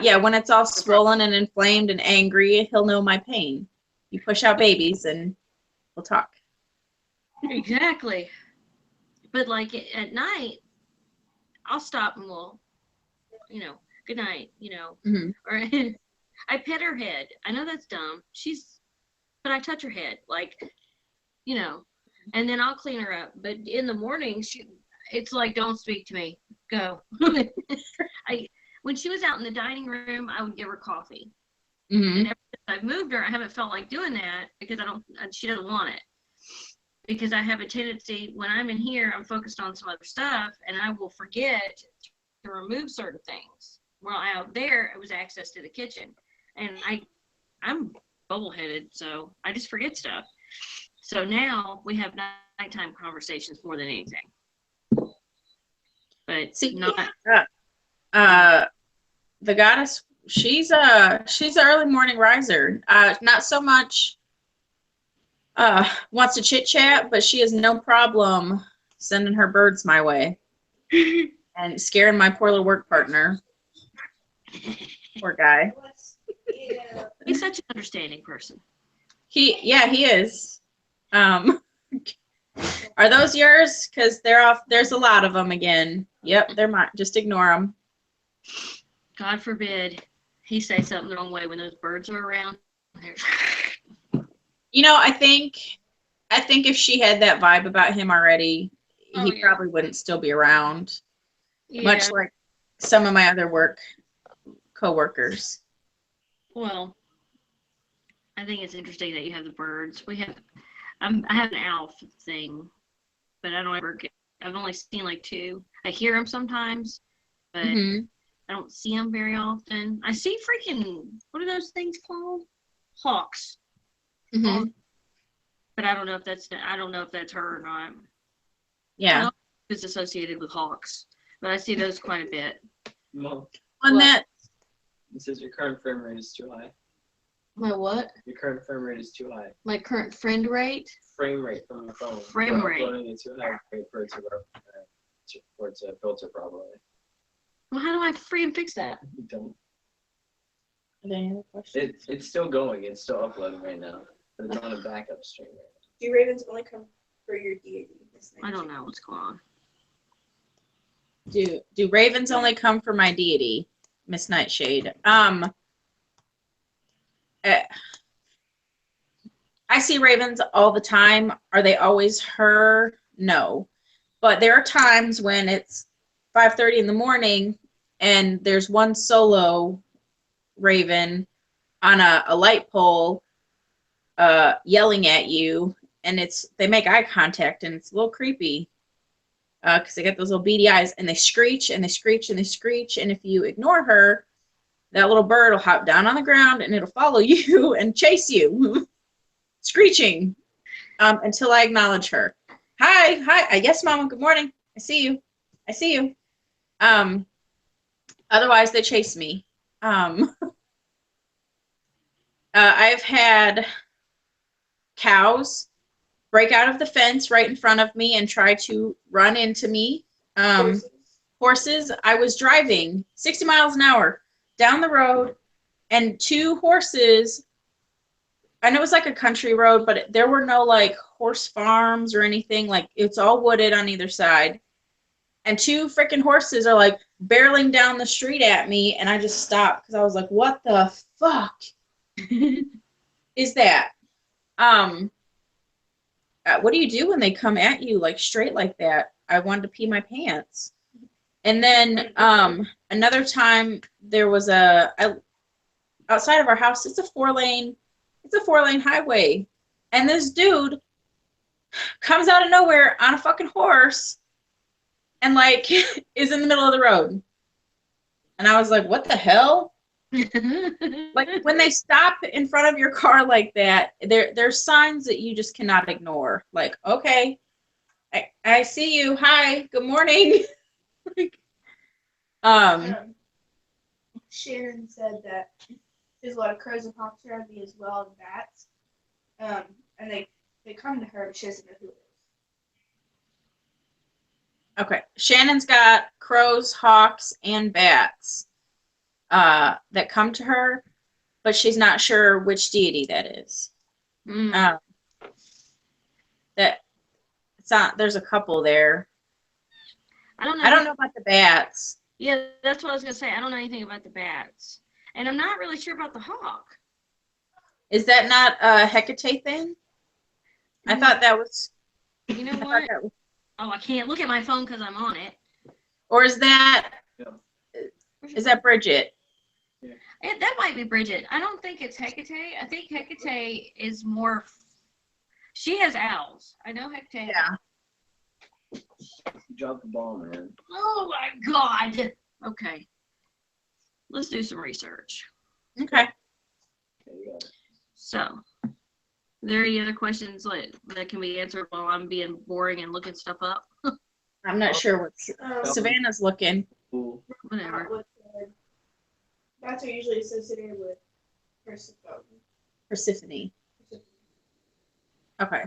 Yeah, when it's all swollen and inflamed and angry, he'll know my pain. You push out babies and we'll talk. Exactly. But like at night, I'll stop and we'll, good night, Mhm. or I pet her head. I know that's dumb. But I touch her head, like, and then I'll clean her up. But in the morning, it's like, don't speak to me. Go. When she was out in the dining room, I would give her coffee. Mhm. And ever since I've moved her, I haven't felt like doing that because she doesn't want it. Because I have a tendency, when I'm in here, I'm focused on some other stuff, and I will forget to remove certain things. Well, out there, it was access to the kitchen. And I'm bubble-headed, so I just forget stuff. So now we have nighttime conversations more than anything. But See, not. The goddess, she's an early morning riser. Not so much wants to chit chat, but she has no problem sending her birds my way and scaring my poor little work partner. Poor guy. Yeah. He's such an understanding person. He is. Are those yours? Because they're off. There's a lot of them again. Yep, they're mine. Just ignore them. God forbid he say something the wrong way when those birds are around. I think if she had that vibe about him already, he probably wouldn't still be around. Yeah. Much like some of my other co-workers. Well, I think it's interesting that you have the birds. I have an owl thing, but I don't ever I've only seen like 2. I hear them sometimes, but Mm-hmm. I don't see them very often. I see freaking, what are those things called? Hawks. Mm-hmm. But I don't know if that's her or not. Yeah. It's associated with hawks, but I see those quite a bit. Well, On that. it says your current frame rate is too high. My what? Your current frame rate is too high. My current friend rate? Frame rate from your phone. Frame rate. Uploading it too high for it to filter properly. Well, how do I freaking fix that? You don't. Are there any other questions? It's still going. It's still uploading right now, but it's on a backup stream right now. Do ravens only come for your deity? I don't know what's going on. Do ravens only come for my deity, Miss Nightshade? I see ravens all the time. Are they always her? No. But there are times when it's 5:30 in the morning and there's one solo raven on a light pole yelling at you, and they make eye contact, and it's a little creepy because they get those little beady eyes, and they screech and they screech and they screech, and if you ignore her, that little bird will hop down on the ground and it'll follow you and chase you screeching until I acknowledge her. Hi, yes, Mama, good morning. I see you. Otherwise they chase me. I've had cows break out of the fence right in front of me and try to run into me. Horses, I was driving 60 miles an hour down the road, and 2 horses, and it was like a country road, but there were no like horse farms or anything. Like, it's all wooded on either side. And 2 freaking horses are like barreling down the street at me, and I just stopped because I was like, what the fuck is that? What do you do when they come at you like straight like that? I wanted to pee my pants. And then another time there was outside of our house, it's a 4-lane highway, and this dude comes out of nowhere on a fucking horse and like is in the middle of the road. And I was like, what the hell? Like, when they stop in front of your car like that, there's signs that you just cannot ignore. Like, okay, I see you. Hi, good morning. Shannon said that there's a lot of crows and hawks around me as well, and bats. And they come to her, but she doesn't know who it is. Okay, Shannon's got crows, hawks, and bats. that come to her, but she's not sure which deity that is. Mm. That it's not. There's a couple there. I don't know. I don't know about the bats. Yeah, that's what I was gonna say. I don't know anything about the bats, and I'm not really sure about the hawk. Is that not a Hecate thing? I thought that was. You know I thought what? that was, Oh, I can't look at my phone because I'm on it. or is that Bridget? That might be Bridget. I don't think it's Hecate. I think Hecate is more. She has owls. I know Hecate. Yeah. You dropped the ball, man. Oh my God. Okay. Let's do some research. Okay. Okay, you got it. So, are there any other questions that can be answered while I'm being boring and looking stuff up? I'm not sure what Savannah's looking. Cool. Whatever. Bats are usually associated with Persephone. Okay.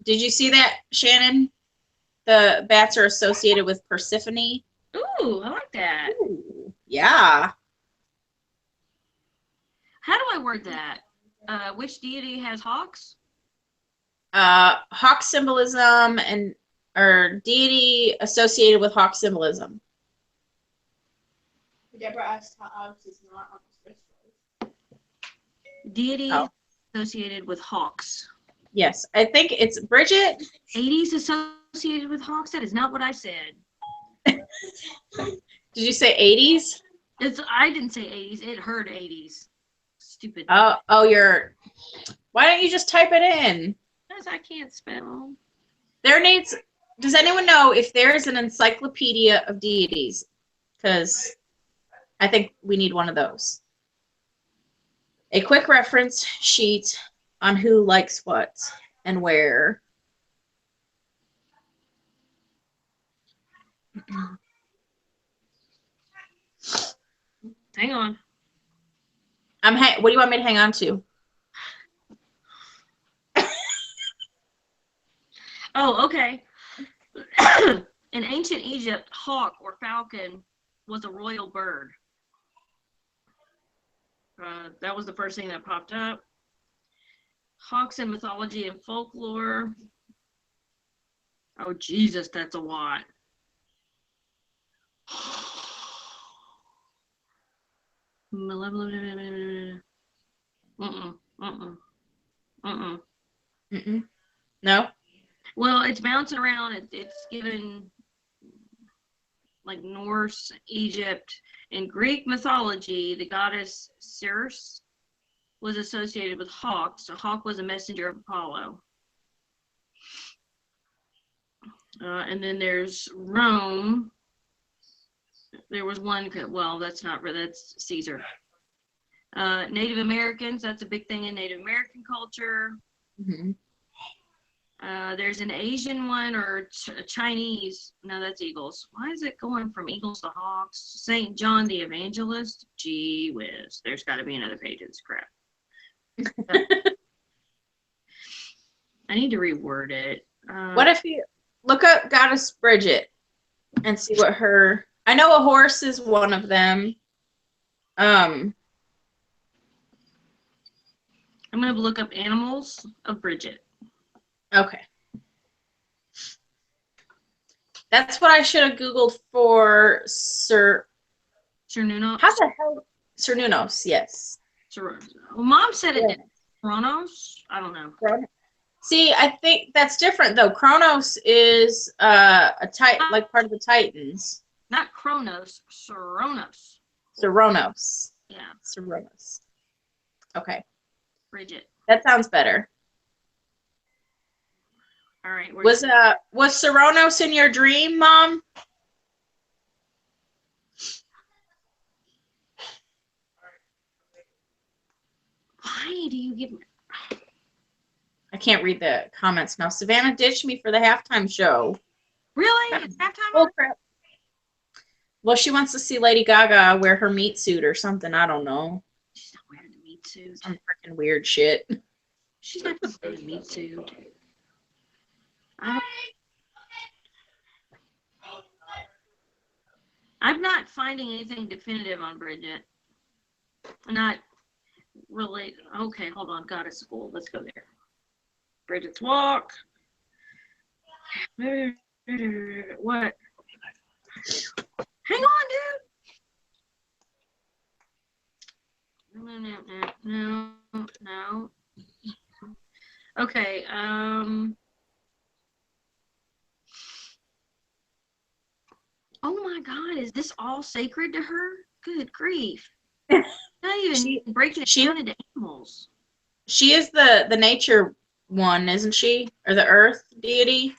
Did you see that, Shannon? The bats are associated with Persephone. Ooh, I like that. Ooh, yeah. How do I word that? Which deity has hawks? Hawk symbolism or deity associated with hawk symbolism. Deborah asked how Alex is not on the Switch. Deity Oh. associated with hawks. Yes, I think it's Bridget. 80s associated with hawks? That is not what I said. Did you say 80s? I didn't say 80s. It heard 80s. Stupid. Oh, why don't you just type it in? Because I can't spell. Does anyone know if there's an encyclopedia of deities? Because I think we need one of those. A quick reference sheet on who likes what and where. Hang on. What do you want me to hang on to? Oh, okay. In ancient Egypt, hawk or falcon was a royal bird. That was the first thing that popped up. Hawks in mythology and folklore. Oh, Jesus, that's a lot. No? Well, it's bouncing around. It's given like Norse, Egypt, in Greek mythology, the goddess Ceres was associated with hawks. So hawk was a messenger of Apollo. And then there's Rome. There was one, well, that's Caesar. Native Americans, that's a big thing in Native American culture. Mm-hmm. There's an Asian one or Chinese. No, that's eagles. Why is it going from eagles to hawks? St. John the Evangelist. Gee whiz. There's got to be another page of this crap. I need to reword it. What if you look up Goddess Bridget and see what her... I know a horse is one of them. I'm going to look up animals of Bridget. Okay. That's what I should have Googled for Sir Nuno. How the hell? Sir Nunos, yes. Well, Mom said it. Yeah. Kronos? I don't know. See, I think that's different though. Kronos is like part of the Titans. Not Kronos, Ceranos. Ceranos. Yeah. Ceranos. Okay. Bridget. That sounds better. All right. Was Ceranos in your dream, Mom? Why do you give me... I can't read the comments now. Savannah ditched me for the halftime show. Really? It's halftime? Oh, crap. Well, she wants to see Lady Gaga wear her meat suit or something. I don't know. She's not wearing a meat suit. Some freaking weird shit. She's not wearing a meat suit. I've not finding anything definitive on Bridget. Not really. Okay, hold on. Goddess School. Let's go there. Bridget's Walk. What? Hang on, dude. No. Okay. Oh my God, is this all sacred to her? Good grief. Not even breaking it down into animals. She is the nature one, isn't she? Or the earth deity?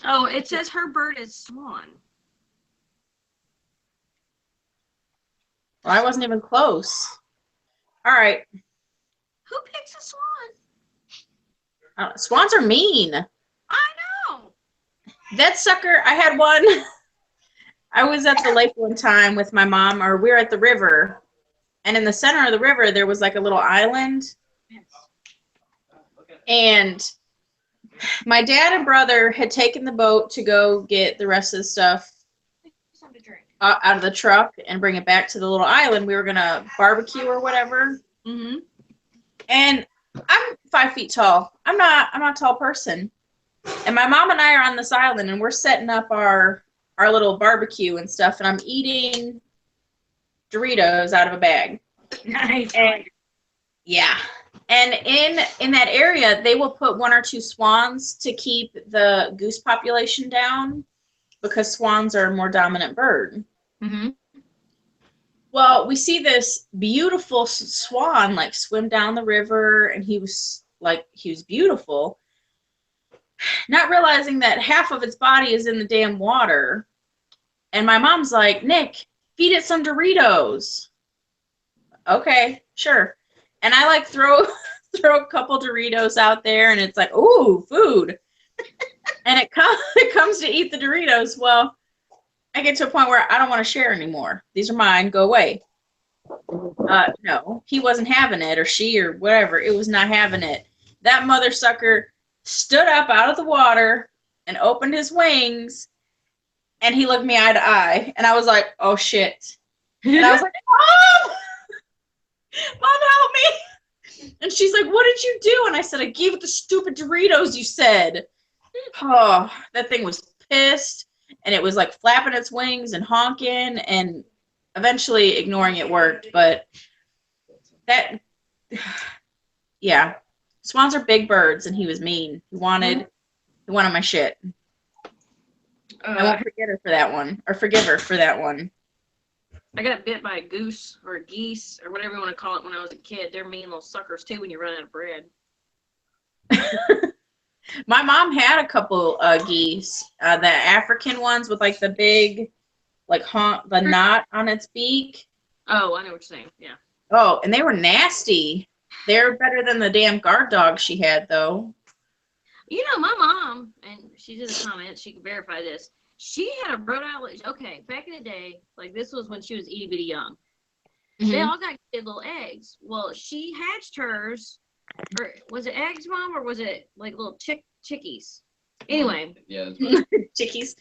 Oh, it says her bird is swan. Well, I wasn't even close. All right. Who picks a swan? Swans are mean. I know. That sucker, I had one. I was at the lake one time with my mom, or we were at the river. And in the center of the river, there was like a little island. And my dad and brother had taken the boat to go get the rest of the stuff out of the truck and bring it back to the little island. We were going to barbecue or whatever. Mm-hmm. And I'm 5 feet tall. I'm not a tall person. And my mom and I are on this island, and we're setting up our little barbecue and stuff, and I'm eating Doritos out of a bag. Nice. And, yeah. And in that area, they will put 1 or 2 swans to keep the goose population down because swans are a more dominant bird. Mm-hmm. Well, we see this beautiful swan like swim down the river, and he was beautiful, not realizing that half of its body is in the damn water. And my mom's like, Nick, feed it some Doritos. Okay, sure. And I like throw a couple Doritos out there, and it's like, ooh, food. And it comes to eat the Doritos. Well, I get to a point where I don't want to share anymore. These are mine. Go away. No, he wasn't having it, or she, or whatever. It was not having it. That mother sucker stood up out of the water and opened his wings, and he looked me eye to eye, and I was like, oh shit. And I was like, Mom! Mom, help me! And she's like, what did you do? And I said, I gave it the stupid Doritos you said. Oh, that thing was pissed, and it was like flapping its wings and honking, and eventually ignoring it worked. But that, yeah, swans are big birds, and he was mean. He wanted my shit. I won't forget her for that one, or forgive her for that one. I got bit by a goose or a geese or whatever you want to call it when I was a kid. They're mean little suckers too when you run out of bread. My mom had a couple geese, the African ones with like the big, like the knot on its beak. Oh, I know what you're saying. Yeah. Oh, and they were nasty. They're better than the damn guard dog she had, though. You know, my mom, and she's in the comments, she can verify this. She had a Rhode Island. Okay, back in the day, like this was when she was itty bitty young. Mm-hmm. They all got little eggs. Well, she hatched hers. Or was it eggs, Mom, or was it like little chickies? Anyway. Yeah. Chickies.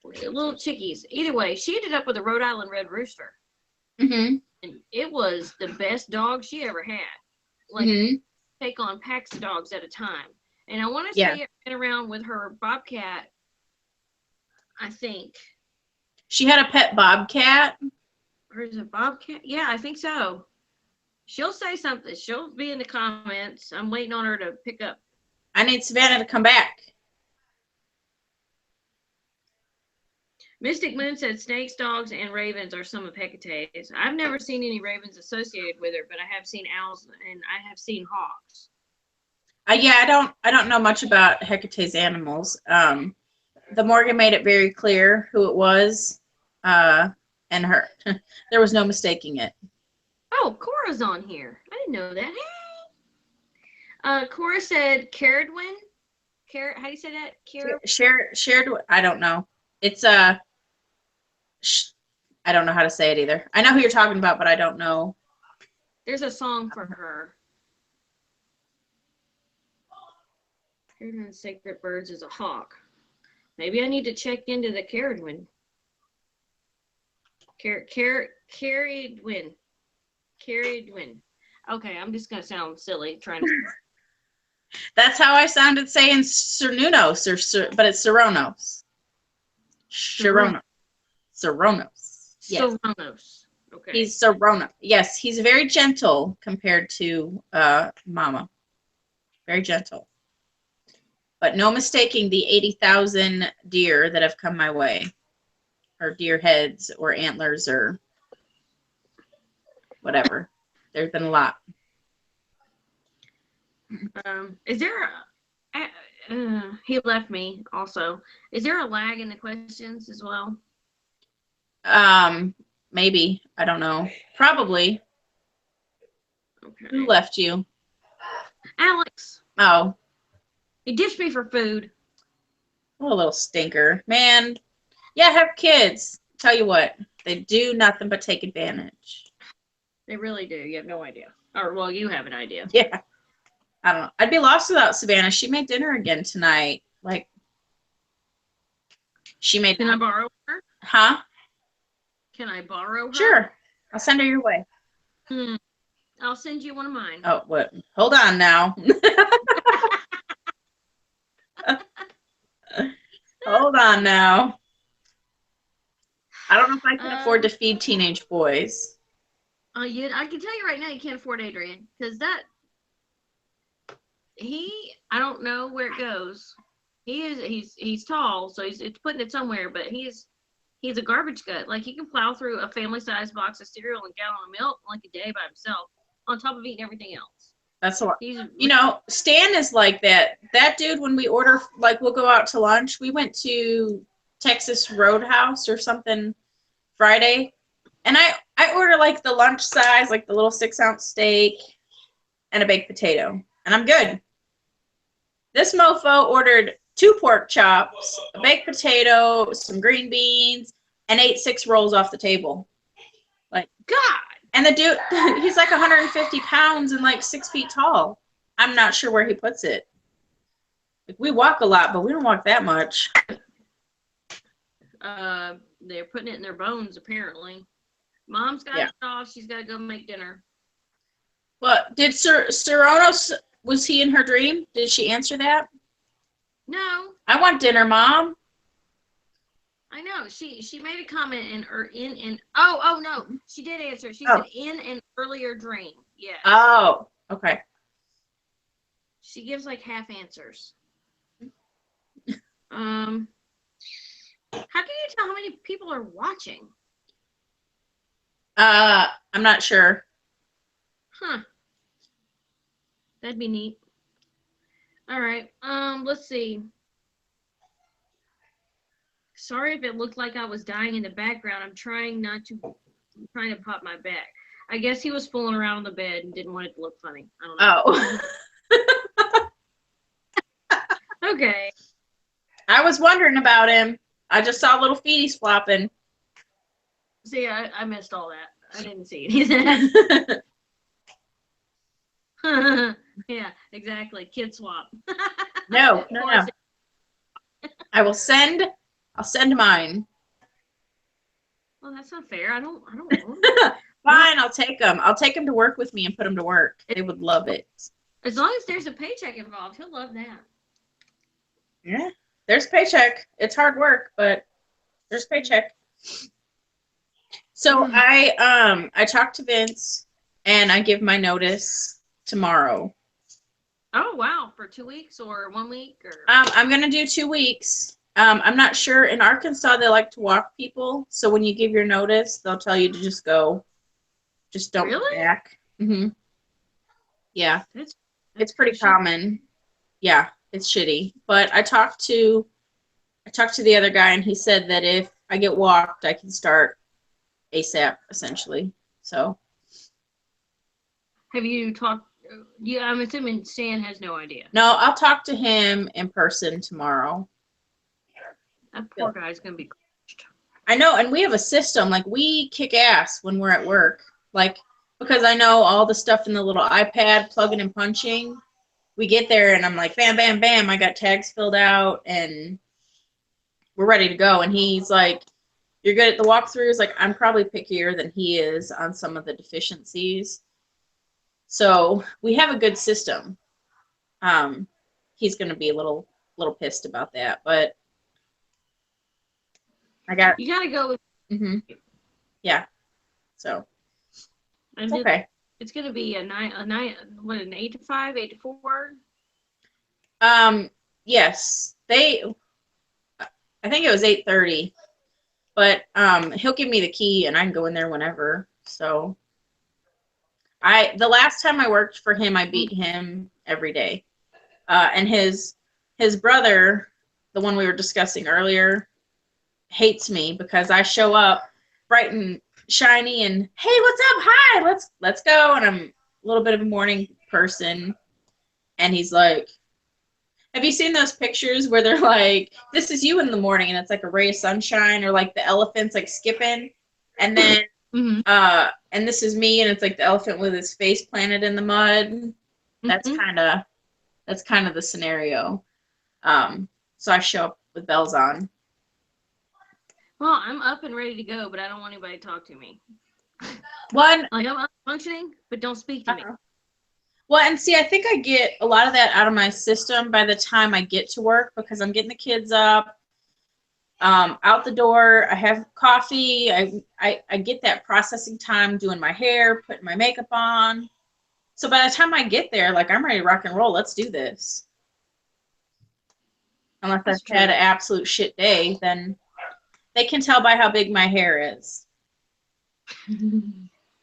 Little chickies. Either way, she ended up with a Rhode Island red rooster. Mm-hmm. And it was the best dog she ever had. Like, take on packs of dogs at a time. And I want to say it went around with her bobcat, I think. She had a pet bobcat? Or is it bobcat? Yeah, I think so. She'll say something. She'll be in the comments. I'm waiting on her to pick up. I need Savannah to come back. Mystic Moon said snakes, dogs, and ravens are some of Hecate's. I've never seen any ravens associated with her, but I have seen owls and I have seen hawks. Yeah, I don't know much about Hecate's animals. The Morgan made it very clear who it was, and her. There was no mistaking it. Oh, Cora's on here. I didn't know that. Hey. Cora said Caradwin. How do you say that? Shared. I don't know. It's I don't know how to say it either. I know who you're talking about, but I don't know. There's a song for her. Caradwin Sacred Birds is a hawk. Maybe I need to check into the Caradwin. Carried win. Carried win. Okay, I'm just gonna sound silly trying to. That's how I sounded saying Cernunos, but it's Seronos. Seronos. Seronos. Yes. Sopranos. Okay. He's Serona. Yes, he's very gentle compared to Mama. Very gentle. But no mistaking the 80,000 deer that have come my way. Or deer heads or antlers or whatever. There's been a lot. Is there he left me also. Is there a lag in the questions as well? Maybe. I don't know. Probably. Okay. Who left you? Alex. Oh. He ditched me for food. What a little stinker. Man. Yeah, have kids. Tell you what. They do nothing but take advantage. They really do. You have no idea. Or, well, you have an idea. Yeah. I don't know. I'd be lost without Savannah. She made dinner again tonight. Like, she made. Can I borrow her? Huh? Can I borrow her? Sure. I'll send her your way. I'll send you one of mine. Oh, what? Hold on now. Hold on now. I don't know if I can afford to feed teenage boys. I can tell you right now, you can't afford Adrian because I don't know where it goes. He's tall, so it's putting it somewhere, but he's a garbage gut. Like, he can plow through a family-sized box of cereal and gallon of milk like a day by himself, on top of eating everything else. That's a lot. You know, Stan is like that. That dude, when we order, like, we'll go out to lunch. We went to Texas Roadhouse or something Friday, and I order, like, the lunch size, like the little 6-ounce steak and a baked potato, and I'm good. This mofo ordered 2 pork chops, a baked potato, some green beans, and ate 6 rolls off the table. Like, God! And the dude, he's like 150 pounds and like 6 feet tall. I'm not sure where he puts it. Like, we walk a lot, but we don't walk that much. They're putting it in their bones, apparently. Mom's got it off. She's got to go make dinner. Well, did Seronos, was he in her dream? Did she answer that? No. I want dinner, Mom. I know. She made a comment oh no, she did answer. She said in an earlier dream. Yeah. Oh, okay. She gives like half answers. How can you tell how many people are watching? I'm not sure. Huh. That'd be neat. All right. Let's see. Sorry if it looked like I was dying in the background. I'm trying to pop my back. I guess he was fooling around on the bed and didn't want it to look funny. I don't know. Oh. Okay. I was wondering about him. I just saw little feeties flopping. See, I missed all that. I didn't see it. Yeah, exactly. Kid swap. No. I'll send mine. Well, that's not fair. I don't know. Fine, I'll take them. I'll take them to work with me and put them to work. They would love it. As long as there's a paycheck involved, he'll love that. Yeah, there's paycheck. It's hard work, but there's paycheck. So I talked to Vince and I give my notice tomorrow. Oh wow, for 2 weeks or 1 week or I'm gonna do 2 weeks. I'm not sure. In Arkansas, they like to walk people. So when you give your notice, they'll tell you to just go. Just don't go back. Mm-hmm. Yeah. It's pretty common. Yeah, it's shitty. But I talked to the other guy, and he said that if I get walked, I can start ASAP, essentially. So. Have you talked? Yeah, I'm assuming Stan has no idea. No, I'll talk to him in person tomorrow. That poor guy's gonna be crushed. I know, and we have a system. Like, we kick ass when we're at work. Like, because I know all the stuff in the little iPad, plugging and punching. We get there, and I'm like, bam, bam, bam. I got tags filled out, and we're ready to go. And he's like, you're good at the walkthroughs. Like, I'm probably pickier than he is on some of the deficiencies. So we have a good system. He's going to be a little pissed about that, but I got. You gotta go with. Yeah. So And okay. It's gonna be an 8 to 5, 8 to 4. Yes, I think it was 8:30, but he'll give me the key and I can go in there whenever. So the last time I worked for him, I beat him every day. And his brother, the one we were discussing earlier, hates me because I show up bright and shiny and, hey, what's up? Hi, let's go. And I'm a little bit of a morning person. And he's like, have you seen those pictures where they're like, this is you in the morning and it's like a ray of sunshine, or like the elephant's like skipping, and then and this is me and it's like the elephant with his face planted in the mud. That's kind of the scenario. So I show up with bells on. Well, I'm up and ready to go, but I don't want anybody to talk to me. One, like, I'm functioning, but don't speak to me. Well, and see, I think I get a lot of that out of my system by the time I get to work, because I'm getting the kids up, out the door. I have coffee. I get that processing time doing my hair, putting my makeup on. So by the time I get there, like, I'm ready to rock and roll. Let's do this. Unless I've had an absolute shit day, then they can tell by how big my hair is.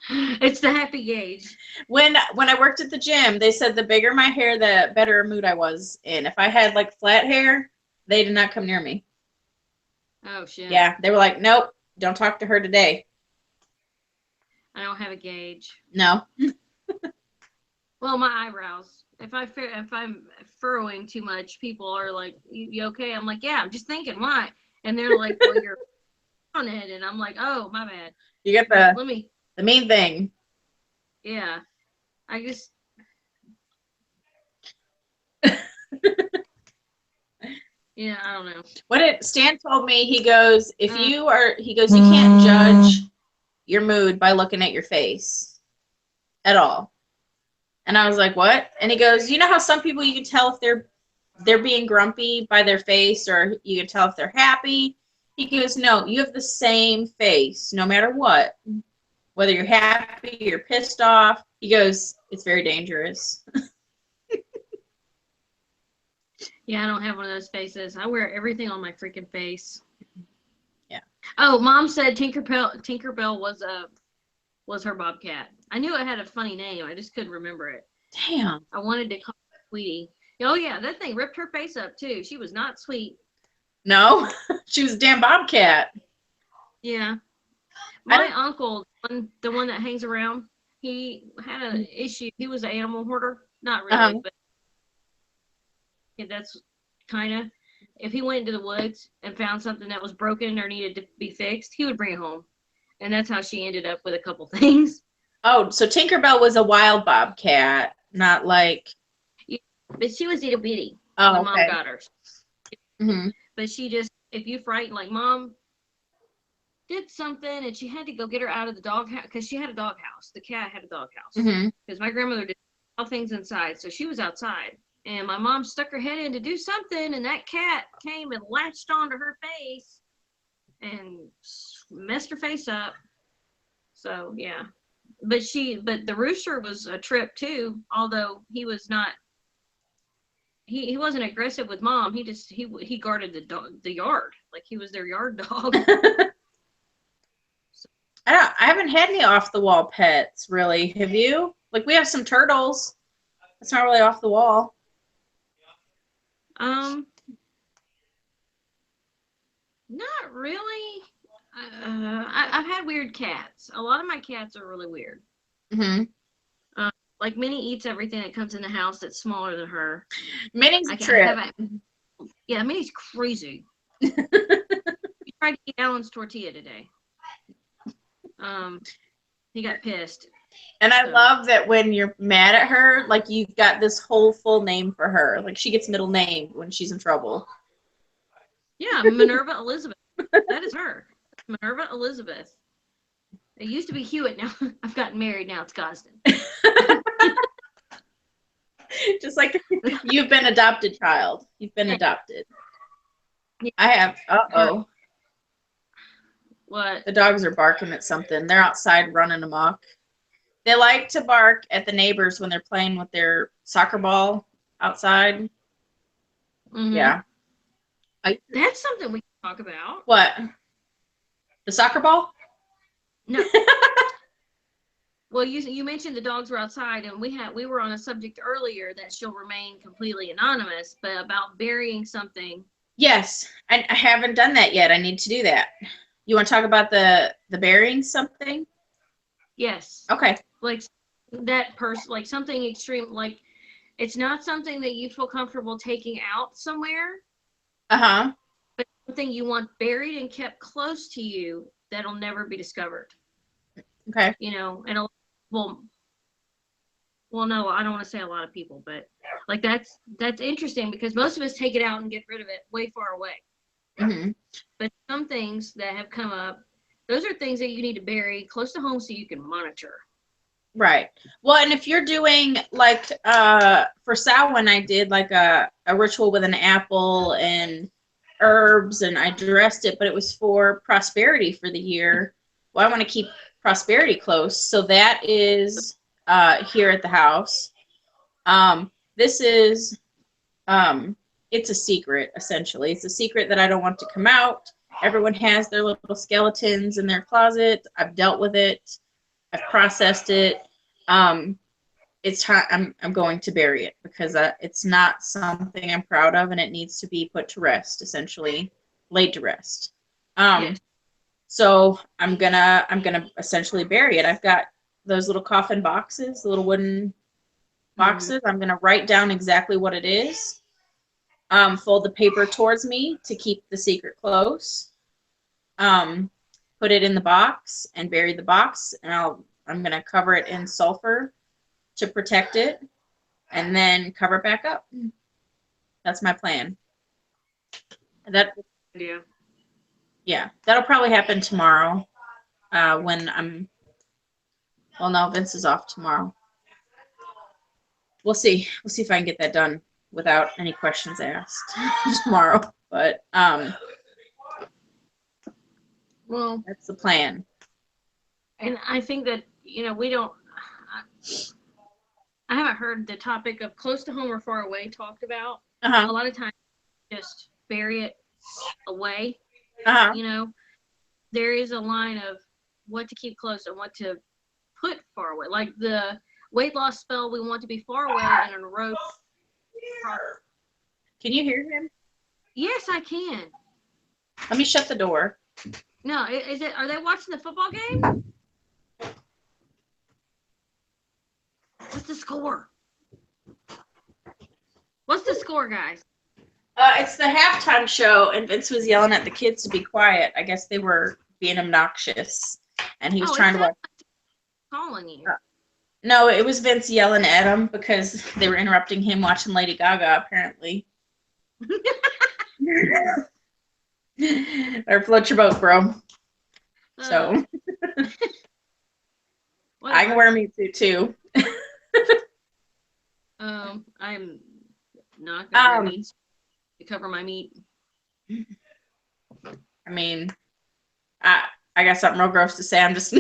It's the happy gauge. When I worked at the gym, they said the bigger my hair, the better mood I was in. If I had like flat hair, they did not come near me. Oh shit. Yeah, they were like, nope, don't talk to her today. I don't have a gauge. No. Well, my eyebrows. If I'm furrowing too much, people are like, "You okay?" I'm like, "Yeah, I'm just thinking, why?" And they're like, "Well, you're on it," and I'm like, "Oh, my bad." You get the main thing. Yeah, I just. Yeah, I don't know. Stan told me, he goes, you can't judge your mood by looking at your face at all. And I was like, what? And he goes, you know how some people you can tell if they're being grumpy by their face, or you can tell if they're happy? He goes, no, you have the same face no matter what. Whether you're happy, you're pissed off. He goes, it's very dangerous. Yeah, I don't have one of those faces. I wear everything on my freaking face. Yeah. Oh, Mom said Tinkerbell was her bobcat. I knew it had a funny name. I just couldn't remember it. Damn. I wanted to call her Sweetie. Oh yeah, that thing ripped her face up too. She was not sweet. No, she was a damn bobcat. Yeah. My uncle, the one that hangs around, he had an issue. He was an animal hoarder. Not really, but that's kind of. If he went into the woods and found something that was broken or needed to be fixed, he would bring it home. And that's how she ended up with a couple things. Oh, so Tinkerbell was a wild bobcat, not like. Yeah, but she was itty bitty Oh, when Mom got her. Mm-hmm. But she just, if you frighten, like Mom did something and she had to go get her out of the dog house because she had a dog house. The cat had a dog house because my grandmother did all things inside, so she was outside. And my mom stuck her head in to do something, and that cat came and latched onto her face and messed her face up. So yeah, but the rooster was a trip too. Although he was not, he wasn't aggressive with Mom. He guarded the yard, like he was their yard dog. I haven't had any off the wall pets really. Have you? Like, we have some turtles. It's not really off the wall. Not really. I've had weird cats. A lot of my cats are really weird. Mm-hmm. Like Minnie eats everything that comes in the house that's smaller than her. Minnie's a trip. Yeah, Minnie's crazy. She tried to eat Alan's tortilla today. He got pissed. And I love that when you're mad at her, like, you've got this whole full name for her. Like, she gets middle name when she's in trouble. Yeah, Minerva Elizabeth. That is her. Minerva Elizabeth. It used to be Hewitt. Now I've gotten married. Now it's Gosden. Just like you've been adopted, child. You've been adopted. Yeah. I have. Uh-oh. What? The dogs are barking at something. They're outside running amok. They like to bark at the neighbors when they're playing with their soccer ball outside. Mhm. Yeah. That's something we can talk about. What? The soccer ball? No. Well, you mentioned the dogs were outside, and we were on a subject earlier that shall remain completely anonymous, but about burying something. Yes. I haven't done that yet. I need to do that. You want to talk about the burying something? Yes. Okay. Like that person, like something extreme, like it's not something that you feel comfortable taking out somewhere, Uh-huh. but something you want buried and kept close to you that'll never be discovered. Okay. You know, and well, no, I don't want to say a lot of people, but like that's interesting because most of us take it out and get rid of it way far away. Mm-hmm. But some things that have come up, those are things that you need to bury close to home so you can monitor. Right. Well, and if you're doing like for Samhain, I did like a ritual with an apple and herbs, and I dressed it, but it was for prosperity for the year. Well, I want to keep prosperity close, so that is here at the house. This is it's a secret, essentially. It's a secret that I don't want to come out. Everyone has their little skeletons in their closet. I've dealt with it. I've processed it. It's time. I'm going to bury it because it's not something I'm proud of, and it needs to be put to rest, essentially, laid to rest. Yes. So I'm gonna essentially bury it. I've got those little coffin boxes, the little wooden boxes. I'm gonna write down exactly what it is. Fold the paper towards me to keep the secret close. Put it in the box and bury the box, and I'm gonna cover it in sulfur to protect it, and then cover it back up. That's my plan. Yeah, that'll probably happen tomorrow. When I'm. Well, no, Vince is off tomorrow. We'll see. We'll see if I can get that done without any questions asked tomorrow. But Well, that's the plan. and I think that we don't. I haven't heard the topic of close to home or far away talked about. Uh-huh. A lot of times, just bury it away. Uh-huh. There is a line of what to keep close and what to put far away. Like the weight loss spell, we want to be far away and on a road. Can you hear him? Yes, I can. Let me shut the door. No, is it? Are they watching the football game? What's the score? What's the score, guys? It's the halftime show, and Vince was yelling at the kids to be quiet. I guess they were being obnoxious, and he was trying to watch. Calling you. No, it was Vince yelling at him because they were interrupting him watching Lady Gaga, apparently. Or float your boat, bro. So I can wear a meat suit too. I'm not gonna wear meat to cover my meat. I mean, I got something real gross to say. I'm just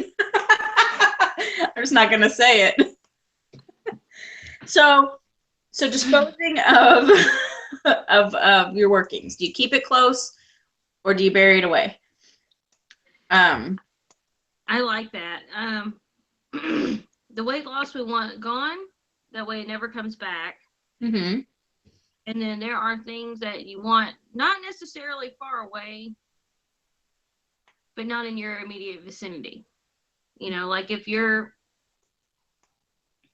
not gonna say it. So disposing of your workings. Do you keep it close, or do you bury it away? I like that. The weight loss we want gone. That way it never comes back. Mm-hmm. And then there are things that you want not necessarily far away, but not in your immediate vicinity. Like if you're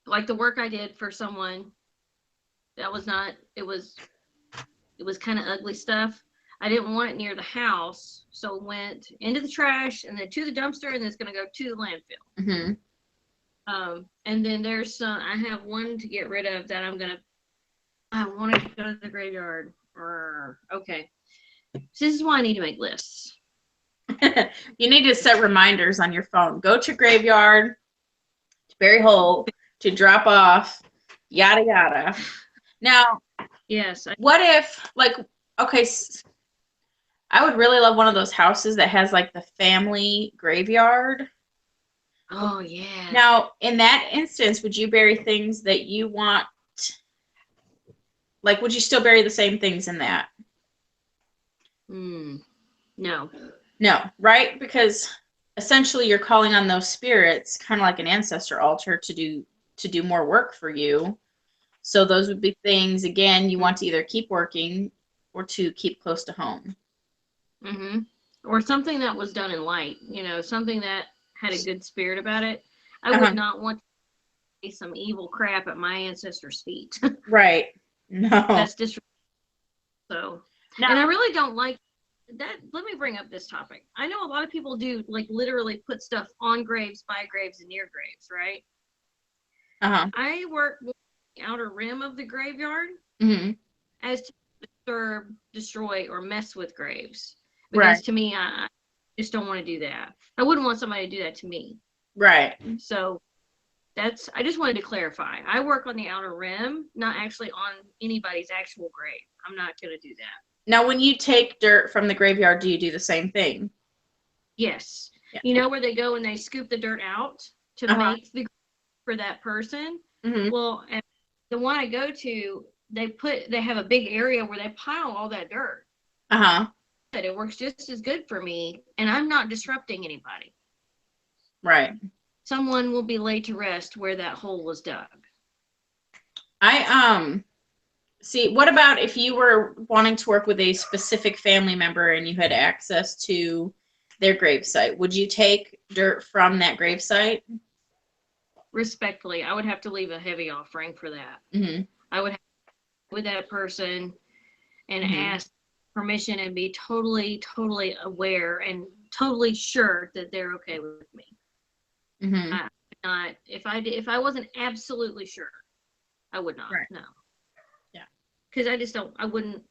like the work I did for someone that was not, it was kind of ugly stuff. I didn't want it near the house, so it went into the trash and then to the dumpster, and then it's going to go to the landfill. Mm-hmm. And then there's some, I have one to get rid of that I wanted to go to the graveyard. Okay. So this is why I need to make lists. You need to set reminders on your phone. Go to graveyard, to bury whole, to drop off, yada yada. Now, Yes. what if, like, okay, I would really love one of those houses that has like the family graveyard. Oh yeah. Now, in that instance, would you bury things that you want? Like, would you still bury the same things in that? No. No, right? Because essentially you're calling on those spirits, kind of like an ancestor altar, to do more work for you. So those would be things, again, you want to either keep working or to keep close to home. Mm-hmm. Or something that was done in light, something that had a good spirit about it. I would not want to say some evil crap at my ancestors' feet. Right. No. That's disrespectful. So, No. and I really don't like that. Let me bring up this topic. I know a lot of people do, like, literally put stuff on graves, by graves, and near graves, right? I work with the outer rim of the graveyard as to disturb, destroy, or mess with graves. Because to me, I just don't want to do that. I wouldn't want somebody to do that to me. Right. So I just wanted to clarify. I work on the outer rim, not actually on anybody's actual grave. I'm not going to do that. Now, when you take dirt from the graveyard, do you do the same thing? Yes. Yeah. You know where they go and they scoop the dirt out to make the grave for that person? Well, at the one I go to, they have a big area where they pile all that dirt. But it works just as good for me, and I'm not disrupting anybody. Right. Someone will be laid to rest where that hole was dug. See, what about if you were wanting to work with a specific family member and you had access to their gravesite? Would you take dirt from that gravesite? Respectfully, I would have to leave a heavy offering for that. I would have to with that person and ask permission and be totally aware and totally sure that they're okay with me. If I wasn't absolutely sure, I would not. No. Yeah. Because I wouldn't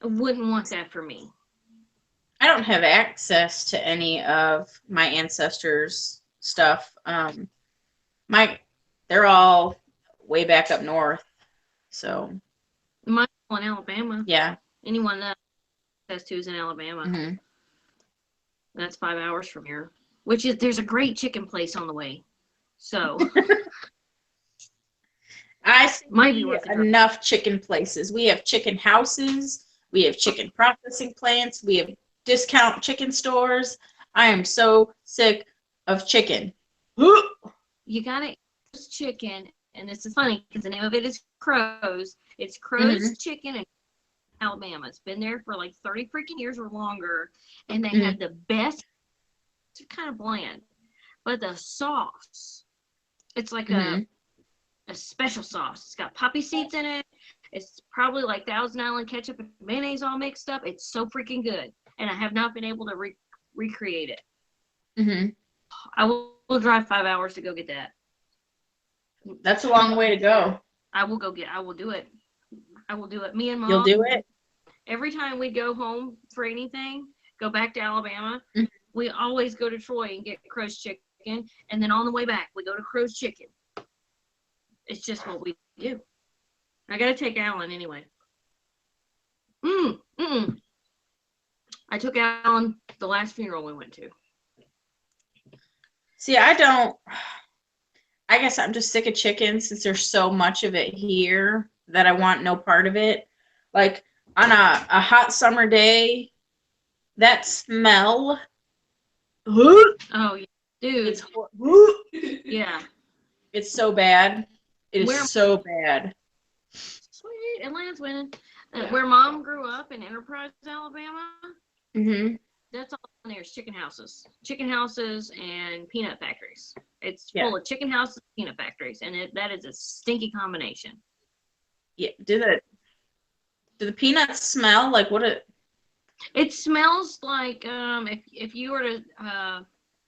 want that for me. I don't have access to any of my ancestors' stuff. They're all way back up north. So. Mine's in Alabama. Yeah. Anyone that has to is in Alabama. That's 5 hours from here. There's a great chicken place on the way. So I see might be worth enough chicken places. We have chicken houses. We have chicken processing plants. We have discount chicken stores. I am so sick of chicken. You gotta eat chicken, and this is funny because the name of it is Crow's. It's Crow's Chicken in Alabama. It's been there for like 30 freaking years or longer, and they have the best. It's kind of bland, but the sauce, it's like a special sauce. It's got poppy seeds in it. It's probably like Thousand Island ketchup and mayonnaise all mixed up. It's so freaking good, and I have not been able to recreate it. I will drive 5 hours to go get that. That's a long way to go. I will do it. I will do it. Me and Mom. You'll do it? Every time we go home for anything, go back to Alabama, we always go to Troy and get Crow's Chicken, and then on the way back, we go to Crow's Chicken. It's just what we do. I gotta take Alan anyway. I took Alan the last funeral we went to. See, I guess I'm just sick of chicken since there's so much of it here that I want no part of it. Like on a hot summer day, that smell. Oh, yeah. Dude. It's yeah. It's so bad. It is so bad. Sweet. Atlanta's winning. Where Mom grew up in Enterprise, Alabama, that's all in there is chicken houses and peanut factories. It's full of chicken houses and peanut factories, and that is a stinky combination. Yeah. Do the peanuts smell like what it smells like if you were to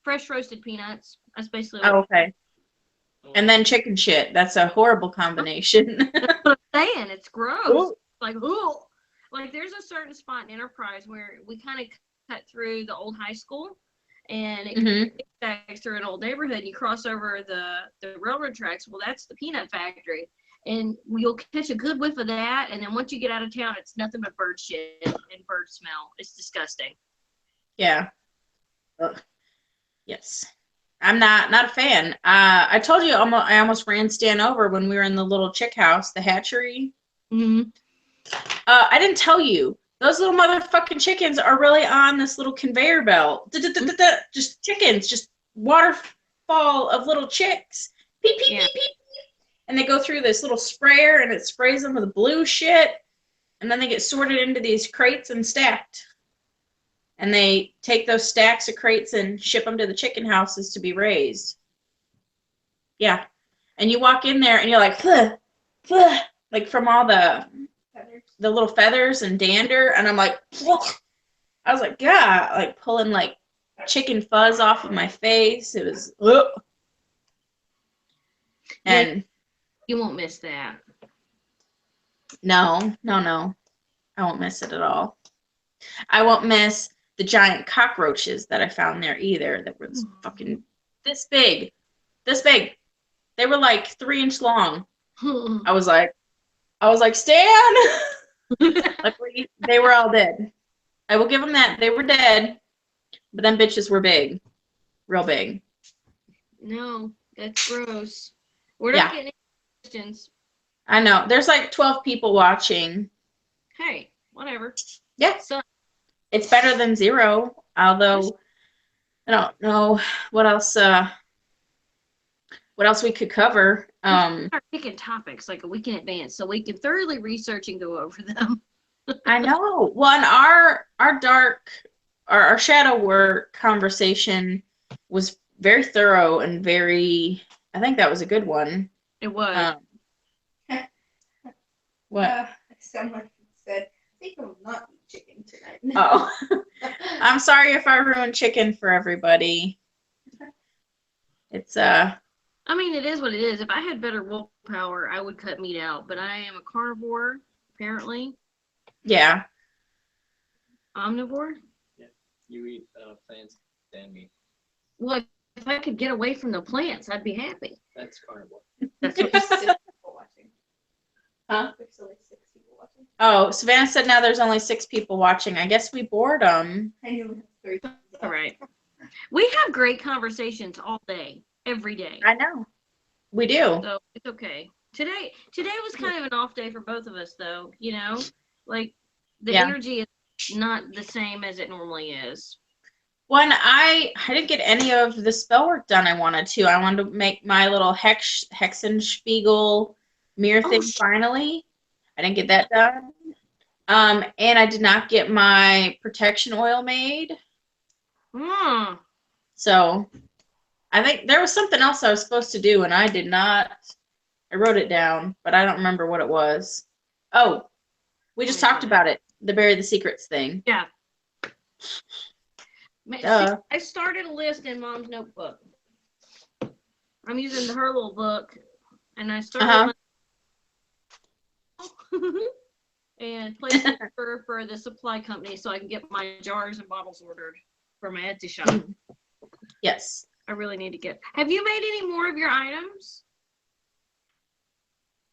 fresh roasted peanuts, that's basically what okay. And then chicken shit. That's a horrible combination. That's what I'm saying. It's gross. Ooh. Like, ooh. Like, there's a certain spot in Enterprise where we kind of cut through the old high school, and it Mhm. zigzags through an old neighborhood. And you cross over the railroad tracks. Well, that's the peanut factory, and you'll catch a good whiff of that. And then once you get out of town, it's nothing but bird shit and bird smell. It's disgusting. Yeah. Ugh. Yes. I'm not a fan. I told you I almost ran Stan over when we were in the little chick house, the hatchery. Mm-hmm. I didn't tell you. Those little motherfucking chickens are really on this little conveyor belt. Just chickens, just waterfall of little chicks. Peep, peep, Yeah. peep, peep. And they go through this little sprayer and it sprays them with blue shit. And then they get sorted into these crates and stacked. And they take those stacks of crates and ship them to the chicken houses to be raised. Yeah. And you walk in there and you're like, "Fuh, fuh," like from all the little feathers and dander. And I'm like, "Fuh." I was like, yeah, like pulling like chicken fuzz off of my face. It was, ugh. And You won't miss that. no, I won't miss it at all. I won't miss the giant cockroaches that I found there either. That were fucking this big. They were like 3-inch long. I was like, Stan. Luckily, they were all dead. I will give them that. They were dead, but them bitches were big, real big. No, that's gross. We're Yeah. not getting any questions. I know. There's like 12 people watching. Hey, whatever. Yeah. So, It's better than 0, although I don't know what else we could cover. start picking topics like a week in advance so we can thoroughly research and go over them. I know. Well, and our shadow work conversation was very thorough and very, I think that was a good one. It was. What? Someone said, I think I will not eat chicken tonight. Oh, I'm sorry if I ruined chicken for everybody. It's I mean, it is what it is. If I had better willpower, I would cut meat out. But I am a carnivore, apparently. yeah. Omnivore. You eat plants and meat. Well, if I could get away from the plants, I'd be happy. That's carnivore. That's what There's 6 people watching. Huh? There's only 6 people watching. Oh, Savannah said now there's only 6 people watching. I guess we bored them. I knew it was 3. all right. We have great conversations all day, every day. I know. We do. So it's okay. Today was kind of an off day for both of us, though. You know, like the Yeah. energy is not the same as it normally is. One, I didn't get any of the spell work done I wanted to. I wanted to make my little Hexenspiegel mirror thing finally. I didn't get that done. And I did not get my protection oil made. Hmm. So I think there was something else I was supposed to do and I did not. I wrote it down, but I don't remember what it was. Oh, we just talked about it. The Bury the Secrets thing. Yeah. Duh. I started a list in Mom's notebook. I'm using her little book, and I started and placed an order for the supply company so I can get my jars and bottles ordered for my Etsy shop. Yes. I really need to get. Have you made any more of your items?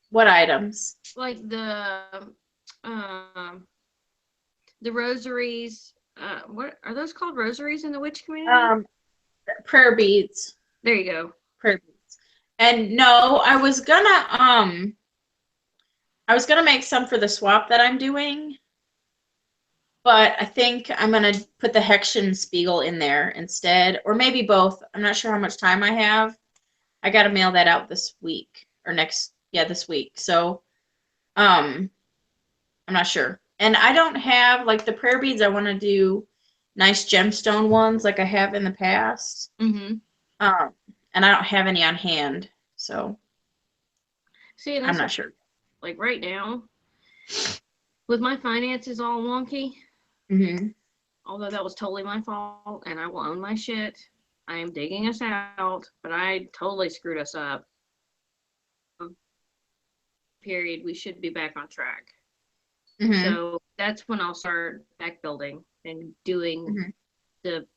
What items? Like the rosaries. What are those called? Rosaries in the witch community? Prayer beads. There you go. Prayer beads. And no, I was gonna make some for the swap that I'm doing, but I think I'm gonna put the Hexenspiegel in there instead, or maybe both. I'm not sure how much time I have. I gotta mail that out this week or this week. So, I'm not sure. And I don't have like the prayer beads. I want to do nice gemstone ones like I have in the past. Mm-hmm. And I don't have any on hand, so See, and I'm that's not sure. like right now, with my finances all wonky, Mm-hmm. although that was totally my fault and I will own my shit. I am digging us out, but I totally screwed us up. Period. We should be back on track. Mhm. So that's when I'll start back building and doing Mhm. the,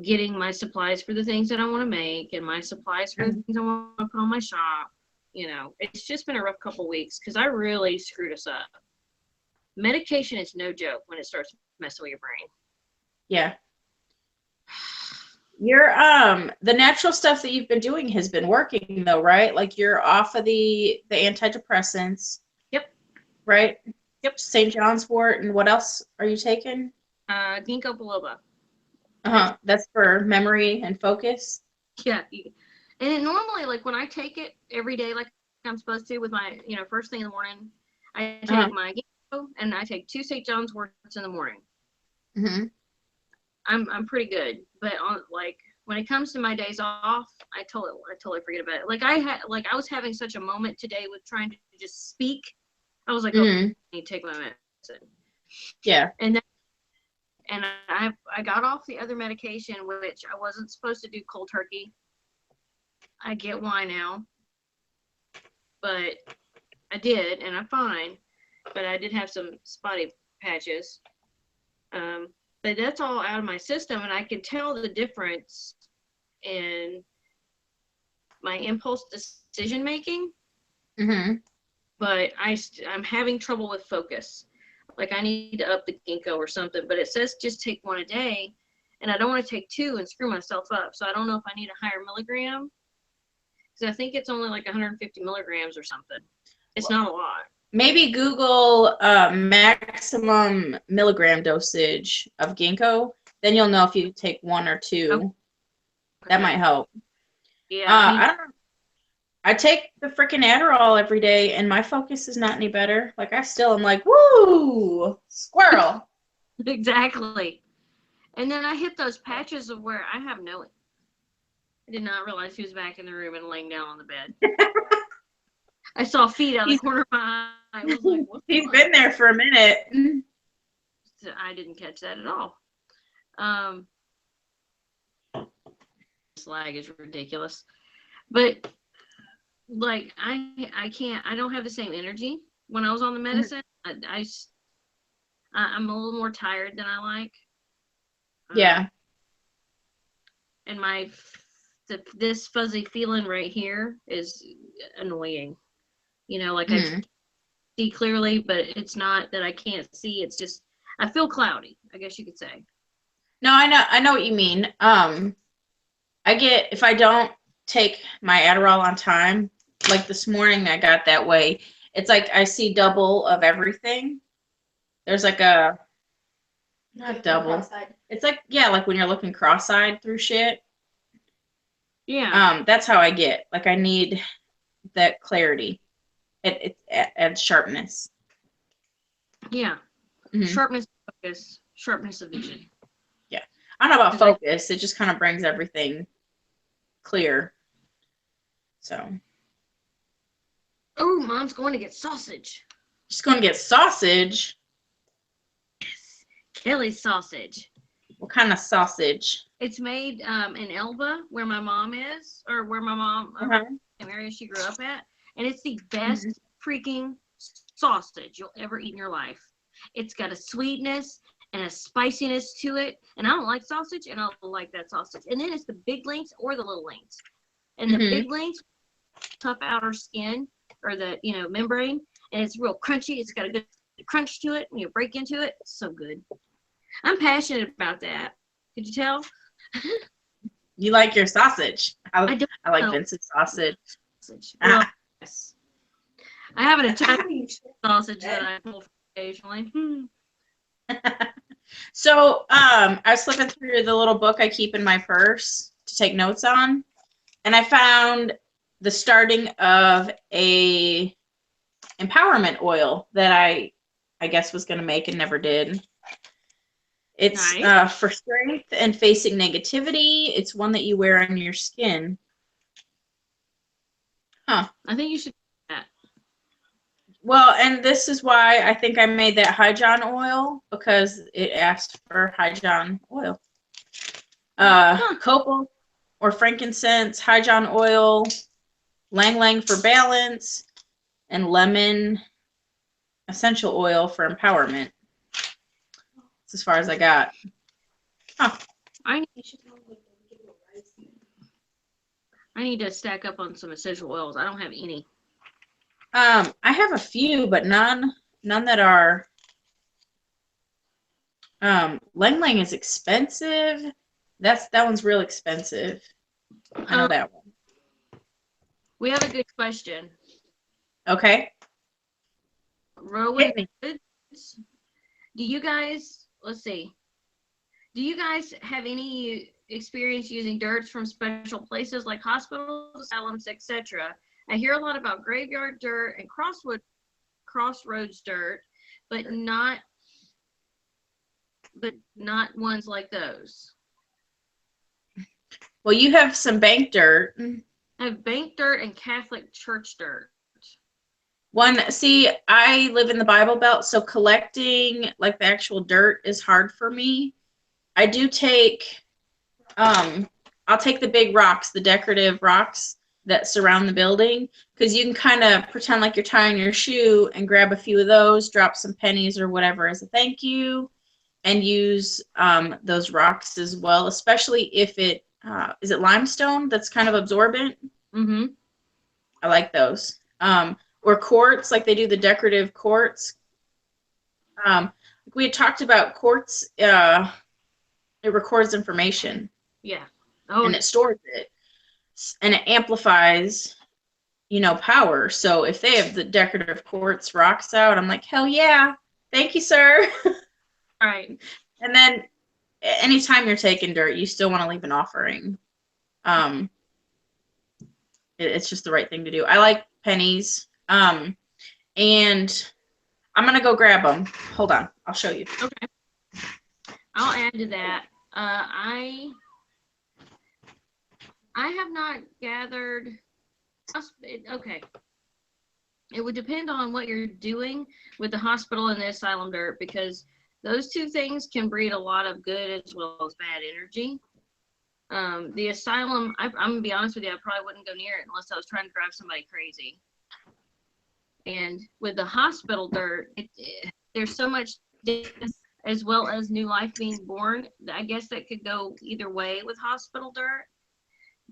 getting my supplies for the things that I want to make and my supplies for the Mhm. things I want to put on my shop. It's just been a rough couple weeks because I really screwed us up. Medication is no joke when it starts messing with your brain. Yeah. Your the natural stuff that you've been doing has been working though, right? Like you're off of the antidepressants. Yep. Right? Yep. St. John's wort, and what else are you taking? Ginkgo biloba. Uh-huh. That's for memory and focus. Yeah. And it normally, like when I take it every day, like I'm supposed to, with my, first thing in the morning, I take Uh-huh. my ginkgo and I take 2 St. John's worts in the morning. Mm-hmm. I'm pretty good, but on like when it comes to my days off, I totally forget about it. I was having such a moment today with trying to just speak. I was like, oh, I need to take my medicine. Yeah. And I got off the other medication, which I wasn't supposed to do cold turkey. I get why now, but I did, and I'm fine. But I did have some spotty patches. But that's all out of my system, and I can tell the difference in my impulse decision making. Mm-hmm. But I'm having trouble with focus. Like I need to up the ginkgo or something, but it says just take 1 a day, and I don't want to take 2 and screw myself up. So I don't know if I need a higher milligram, because I think it's only like 150 milligrams or something. It's not a lot. Maybe Google maximum milligram dosage of ginkgo. Then you'll know if you take 1 or 2. Okay. That might help. Yeah, I don't know. I take the freaking Adderall every day, and my focus is not any better. Like I still am like, woo, squirrel. exactly. And then I hit those patches of where I have no. I did not realize he was back in the room and laying down on the bed. I saw feet out of the corner of my eye. I was like, what's He's been there for a minute. I didn't catch that at all. Slag is ridiculous. But like I can't, I don't have the same energy when I was on the medicine. I'm a little more tired than I like. Yeah. And this fuzzy feeling right here is annoying. Like I see clearly, but it's not that I can't see. It's just I feel cloudy, I guess you could say. No, I know what you mean. I get, if I don't take my Adderall on time, like this morning I got that way. It's like I see double of everything. There's like a not double. It's like, yeah, like when you're looking cross-eyed through shit. Yeah. That's how I get. Like I need that clarity. It adds sharpness. Yeah. Mm-hmm. Sharpness of focus, sharpness of vision. Yeah. I don't know about focus. It just kind of brings everything clear. So. Oh, Mom's going to get sausage. She's going to get sausage? Yes. Kelly's sausage. What kind of sausage? It's made in Elba, where my mom is, or where my mom, the area she grew up at. And it's the best freaking sausage you'll ever eat in your life. It's got a sweetness and a spiciness to it. And I don't like sausage, and I like that sausage. And then it's the big links or the little links. And the big links, tough outer skin or the membrane, and it's real crunchy. It's got a good crunch to it, and you break into it. It's so good. I'm passionate about that. Could you tell? You like your sausage? I like know. Vincent's sausage. Well, yes. I have an Italian sausage that I pull occasionally. So, I was flipping through the little book I keep in my purse to take notes on, and I found the starting of a empowerment oil that I guess was going to make and never did. It's nice. For strength and facing negativity. It's one that you wear on your skin. Huh. I think you should do that. Well, and this is why I think I made that Hyjon oil, because it asked for Hyjon oil. Copal or frankincense, Hyjon oil, lang lang for balance, and lemon essential oil for empowerment. That's as far as I got. Huh. I need to stack up on some essential oils. I don't have any. I have a few, but none that are. Lang Lang is expensive. That one's real expensive. I know that one. We have a good question. Okay. Rowan, Hit me. do you guys, let's see, do you guys have any experience using dirts from special places like hospitals, asylums, etc.? I hear a lot about graveyard dirt and crossroads dirt, but not ones like those. Well, you have some bank dirt. I have bank dirt and Catholic church dirt. See, I live in the Bible Belt, so collecting like the actual dirt is hard for me. I do take, I'll take the big rocks, the decorative rocks that surround the building, because you can kind of pretend like you're tying your shoe and grab a few of those, drop some pennies or whatever as a thank you, and use those rocks as well, especially if it, is it limestone that's kind of absorbent? Mm-hmm. I like those. Or quartz, like they do the decorative quartz. We had talked about quartz, it records information. Yeah. Oh, and it stores it. And it amplifies, power. So if they have the decorative quartz rocks out, I'm like, hell yeah. Thank you, sir. right. And then anytime you're taking dirt, you still want to leave an offering. It's just the right thing to do. I like pennies. And I'm going to go grab them. Hold on. I'll show you. Okay. I'll add to that. I have not gathered. Okay. It would depend on what you're doing with the hospital and the asylum dirt, because those two things can breed a lot of good as well as bad energy. The asylum, I'm going to be honest with you, I probably wouldn't go near it unless I was trying to drive somebody crazy. And with the hospital dirt, there's so much death as well as new life being born. I guess that could go either way with hospital dirt,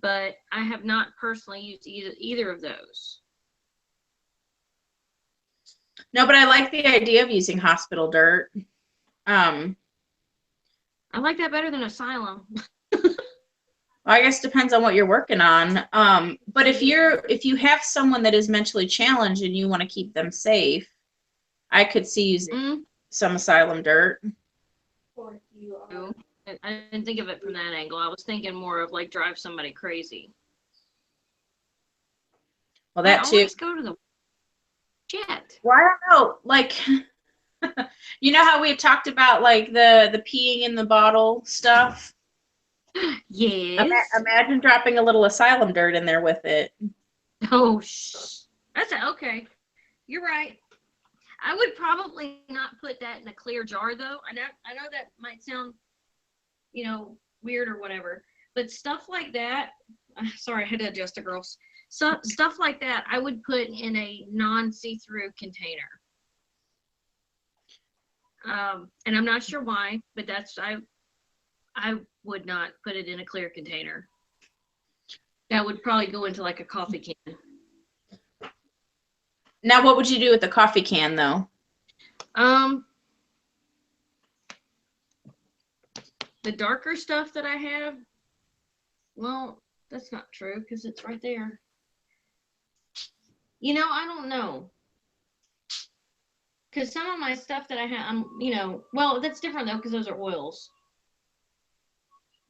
but I have not personally used either of those. No, but I like the idea of using hospital dirt. I like that better than asylum. Well, I guess it depends on what you're working on. But if you have someone that is mentally challenged and you want to keep them safe, I could see using some asylum dirt. Or if you are. I didn't think of it from that angle. I was thinking more of like drive somebody crazy. Well, that I too. always go to the jet. Well, I don't know. Like, you know how we had talked about like the peeing in the bottle stuff? Yes. Imagine dropping a little asylum dirt in there with it. Oh, that's okay. You're right. I would probably not put that in a clear jar, though. I know that might sound, weird or whatever, but stuff like that. Sorry, I had to adjust the girls. Stuff like that, I would put in a non-see-through container. And I'm not sure why, but I would not put it in a clear container. That would probably go into like a coffee can. Now, what would you do with the coffee can, though? The darker stuff that I have, well, that's not true because it's right there. I don't know. Because some of my stuff that I have, well, that's different though because those are oils.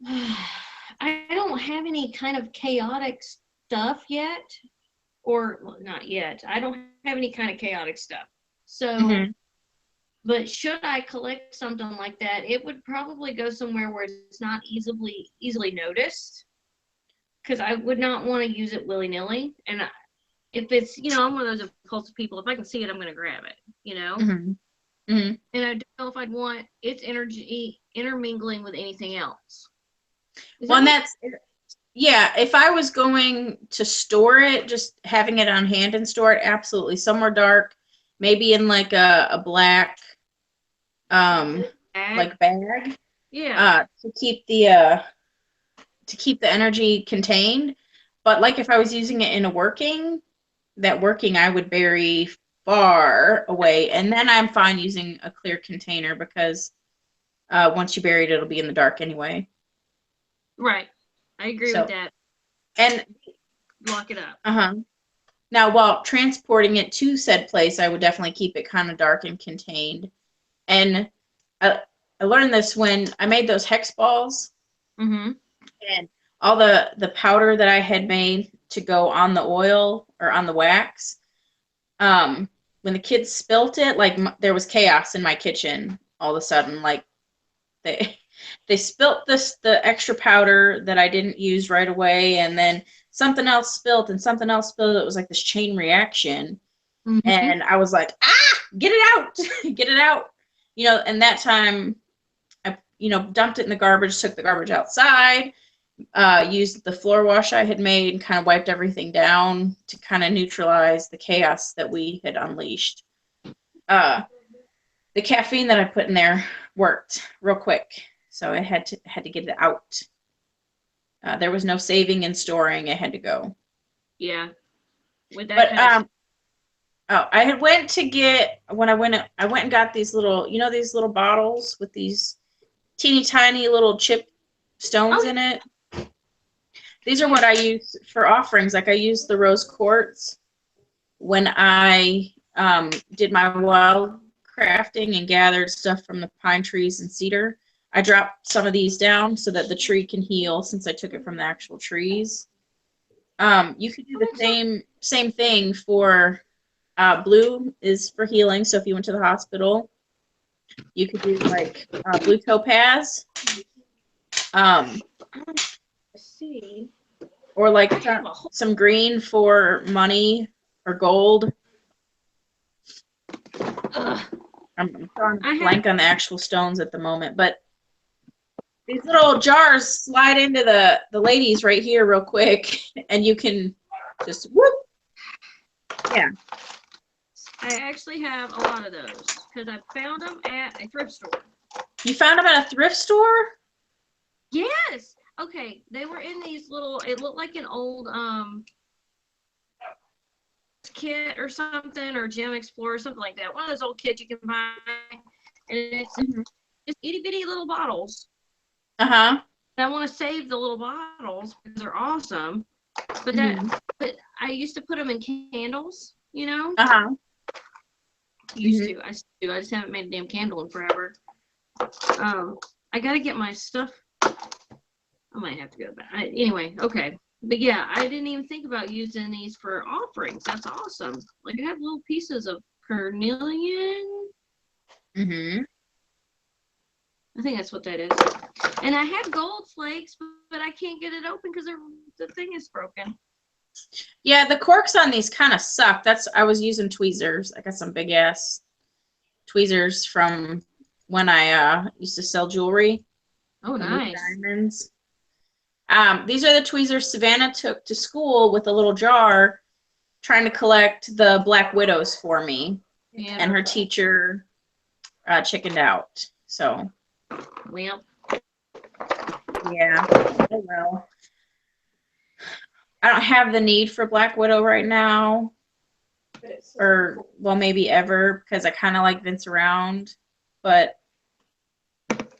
I don't have any kind of chaotic stuff yet, or well, not yet. I don't have any kind of chaotic stuff. So, but should I collect something like that, it would probably go somewhere where it's not easily noticed, because I would not want to use it willy-nilly. And if it's, I'm one of those impulsive people. If I can see it, I'm going to grab it, And I don't know if I'd want its energy intermingling with anything else. Yeah, if I was going to store it, just having it on hand and store it, absolutely. Somewhere dark, maybe in like a black Ag? like bag Yeah. to keep the energy contained. But like if I was using it in a working, I would bury far away, and then I'm fine using a clear container because once you bury it, it'll be in the dark anyway. Right. I agree with that. And Lock it up. now, while transporting it to said place, I would definitely keep it kind of dark and contained. And I learned this when I made those hex balls. Mm-hmm. And all the powder that I had made to go on the oil or on the wax, when the kids spilt it, like there was chaos in my kitchen all of a sudden. Like they spilt the extra powder that I didn't use right away, and then something else spilt and something else spilled. It was like this chain reaction. Mm-hmm. And I was like, get it out, get it out. And that time I, dumped it in the garbage, took the garbage outside, used the floor wash I had made and kind of wiped everything down to kind of neutralize the chaos that we had unleashed. The caffeine that I put in there worked real quick, so I had to get it out. There was no saving and storing. It had to go. Yeah. With that I had went to get I went and got these little, these little bottles with these teeny tiny little chip stones in it. These are what I use for offerings. Like I used the rose quartz when I did my wild crafting and gathered stuff from the pine trees and cedar. I dropped some of these down so that the tree can heal since I took it from the actual trees. You could do the same thing for blue is for healing. So if you went to the hospital, you could do like blue topaz. I see. Or like some green for money or gold. I'm drawing a blank on the actual stones at the moment, but these little jars slide into the ladies right here real quick, and you can just whoop. Yeah. I actually have a lot of those because I found them at a thrift store. You found them at a thrift store? Yes. Okay. They were in these little, it looked like an old kit or something, or Gem Explorer, something like that. One of those old kits you can buy. And it's just itty bitty little bottles. Uh-huh. I want to save the little bottles because they're awesome. But but I used to put them in candles, Uh-huh. Used to. I still do. I just haven't made a damn candle in forever. I gotta get my stuff. I might have to go back. Anyway, okay. But yeah, I didn't even think about using these for offerings. That's awesome. Like I have little pieces of carnelian. Mm-hmm. I think that's what that is. And I have gold flakes, but I can't get it open because the thing is broken. Yeah, the corks on these kind of suck. I was using tweezers. I got some big ass tweezers from when I used to sell jewelry. Oh, nice. Diamonds. These are the tweezers Savannah took to school with a little jar trying to collect the Black Widows for me. Yeah. And her teacher chickened out. So. Well. Yeah. Oh well. I don't have the need for Black Widow right now. Or, well, maybe ever, because I kind of like Vince around. But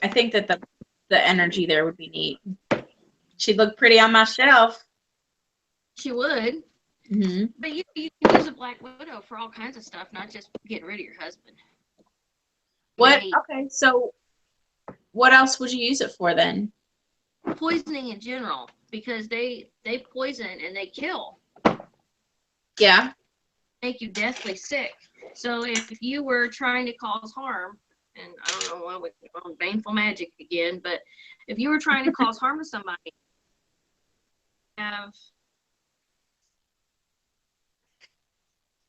I think that the energy there would be neat. She'd look pretty on my shelf. She would. Mm-hmm. But you can use a Black Widow for all kinds of stuff, not just getting rid of your husband. What? Okay, so what else would you use it for then? Poisoning in general, because they poison and they kill. Yeah. Make you deathly sick. So if you were trying to cause harm, and I don't know why we're on baneful magic again, but if you were trying to cause harm to somebody, have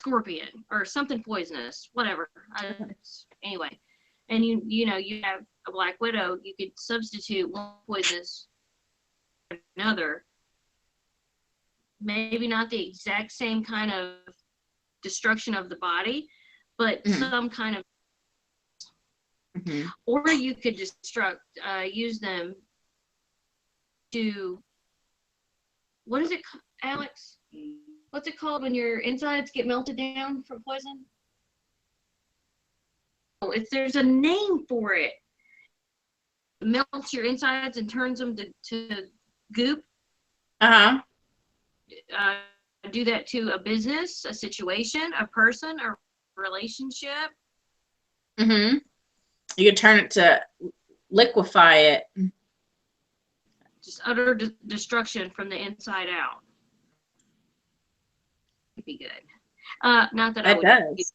scorpion or something poisonous, whatever. Anyway, and you have a Black Widow, you could substitute one poisonous for another. Maybe not the exact same kind of destruction of the body, but Mhm. some kind of, Mhm. or you could use them to, what is it, Alex? What's it called when your insides get melted down from poison? Oh, there's a name for it. Melts your insides and turns them to goop. Uh-huh. Do that to a business, a situation, a person, a relationship. Mm-hmm. You could turn it to liquefy it. Just utter destruction from the inside out. It'd be good. Not that I That would. does.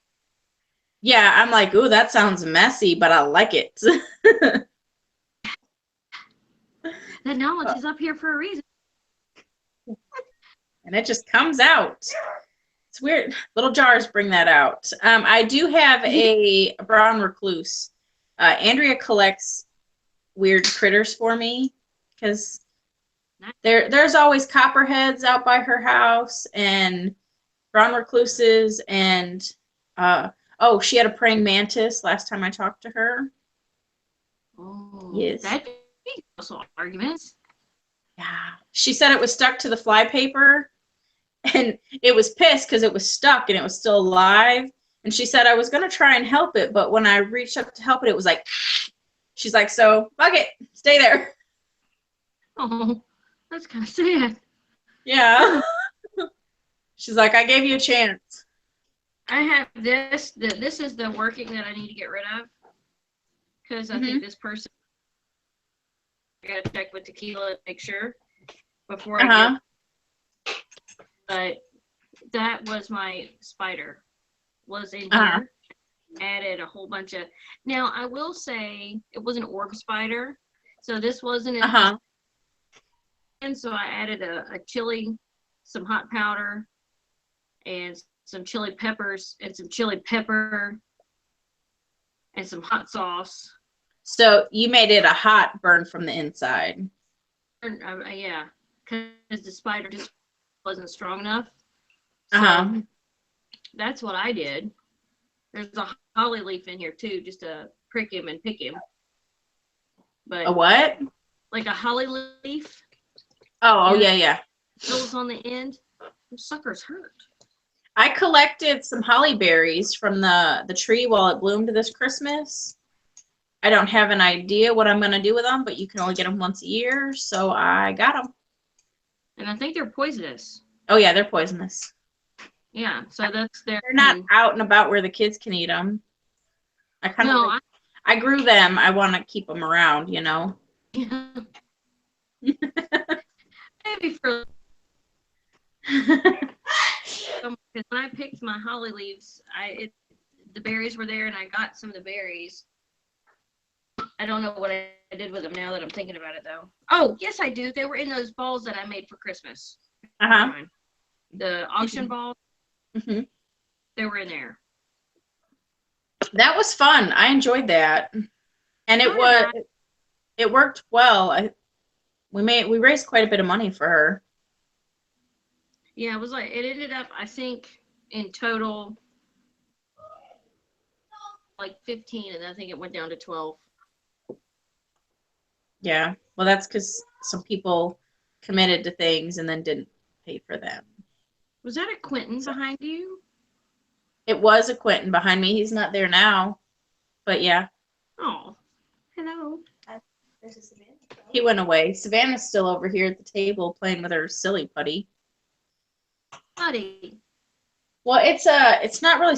Yeah, I'm like, ooh, that sounds messy, but I like it. The knowledge is up here for a reason. And it just comes out. It's weird. Little jars bring that out. I do have a brown recluse. Andrea collects weird critters for me because there's always copperheads out by her house and brown recluses and she had a praying mantis last time I talked to her. Oh, Yes. that'd be also arguments. Yeah. She said it was stuck to the fly paper and it was pissed because it was stuck and it was still alive. And she said I was going to try and help it, but when I reached up to help it, it was like, she's like, so fuck it, stay there. Oh, that's kind of sad. Yeah. She's like, I gave you a chance. I have this. This is the working that I need to get rid of because I think this person. I gotta check with tequila to make sure before I get. But that was my spider. Was in here. Added a whole bunch of. Now I will say it was an orb spider, so this wasn't. And so I added a chili, some hot powder, and some chili peppers, and some chili pepper, and some hot sauce. So you made it a hot burn from the inside. Yeah, because the spider just wasn't strong enough. So that's what I did. There's a holly leaf in here too, just to prick him and pick him. But a what? Like a holly leaf. Oh, yeah. Those on the end. Those suckers hurt. I collected some holly berries from the tree while it bloomed this Christmas. I don't have an idea what I'm going to do with them, but you can only get them once a year, so I got them. And I think they're poisonous. Oh, yeah, they're poisonous. Yeah, so that's their. They're not out and about where the kids can eat them. I grew them. I want to keep them around, you know. Yeah. Maybe for. Because when I picked my holly leaves, the berries were there, and I got some of the berries. I don't know what I did with them now that I'm thinking about it, though. Oh, yes, I do. They were in those balls that I made for Christmas. The auction balls. Mm-hmm. They were in there. That was fun. I enjoyed that, and it worked well. We raised quite a bit of money for her. Yeah, it ended up, I think, in total, like 15, and I think it went down to 12. Yeah, well, that's because some people committed to things and then didn't pay for them. Was that a Quentin behind you? It was a Quentin behind me. He's not there now, but yeah. Oh, hello. There's a Savannah. He went away. Savannah's still over here at the table playing with her silly putty. Buddy. Well, it's not really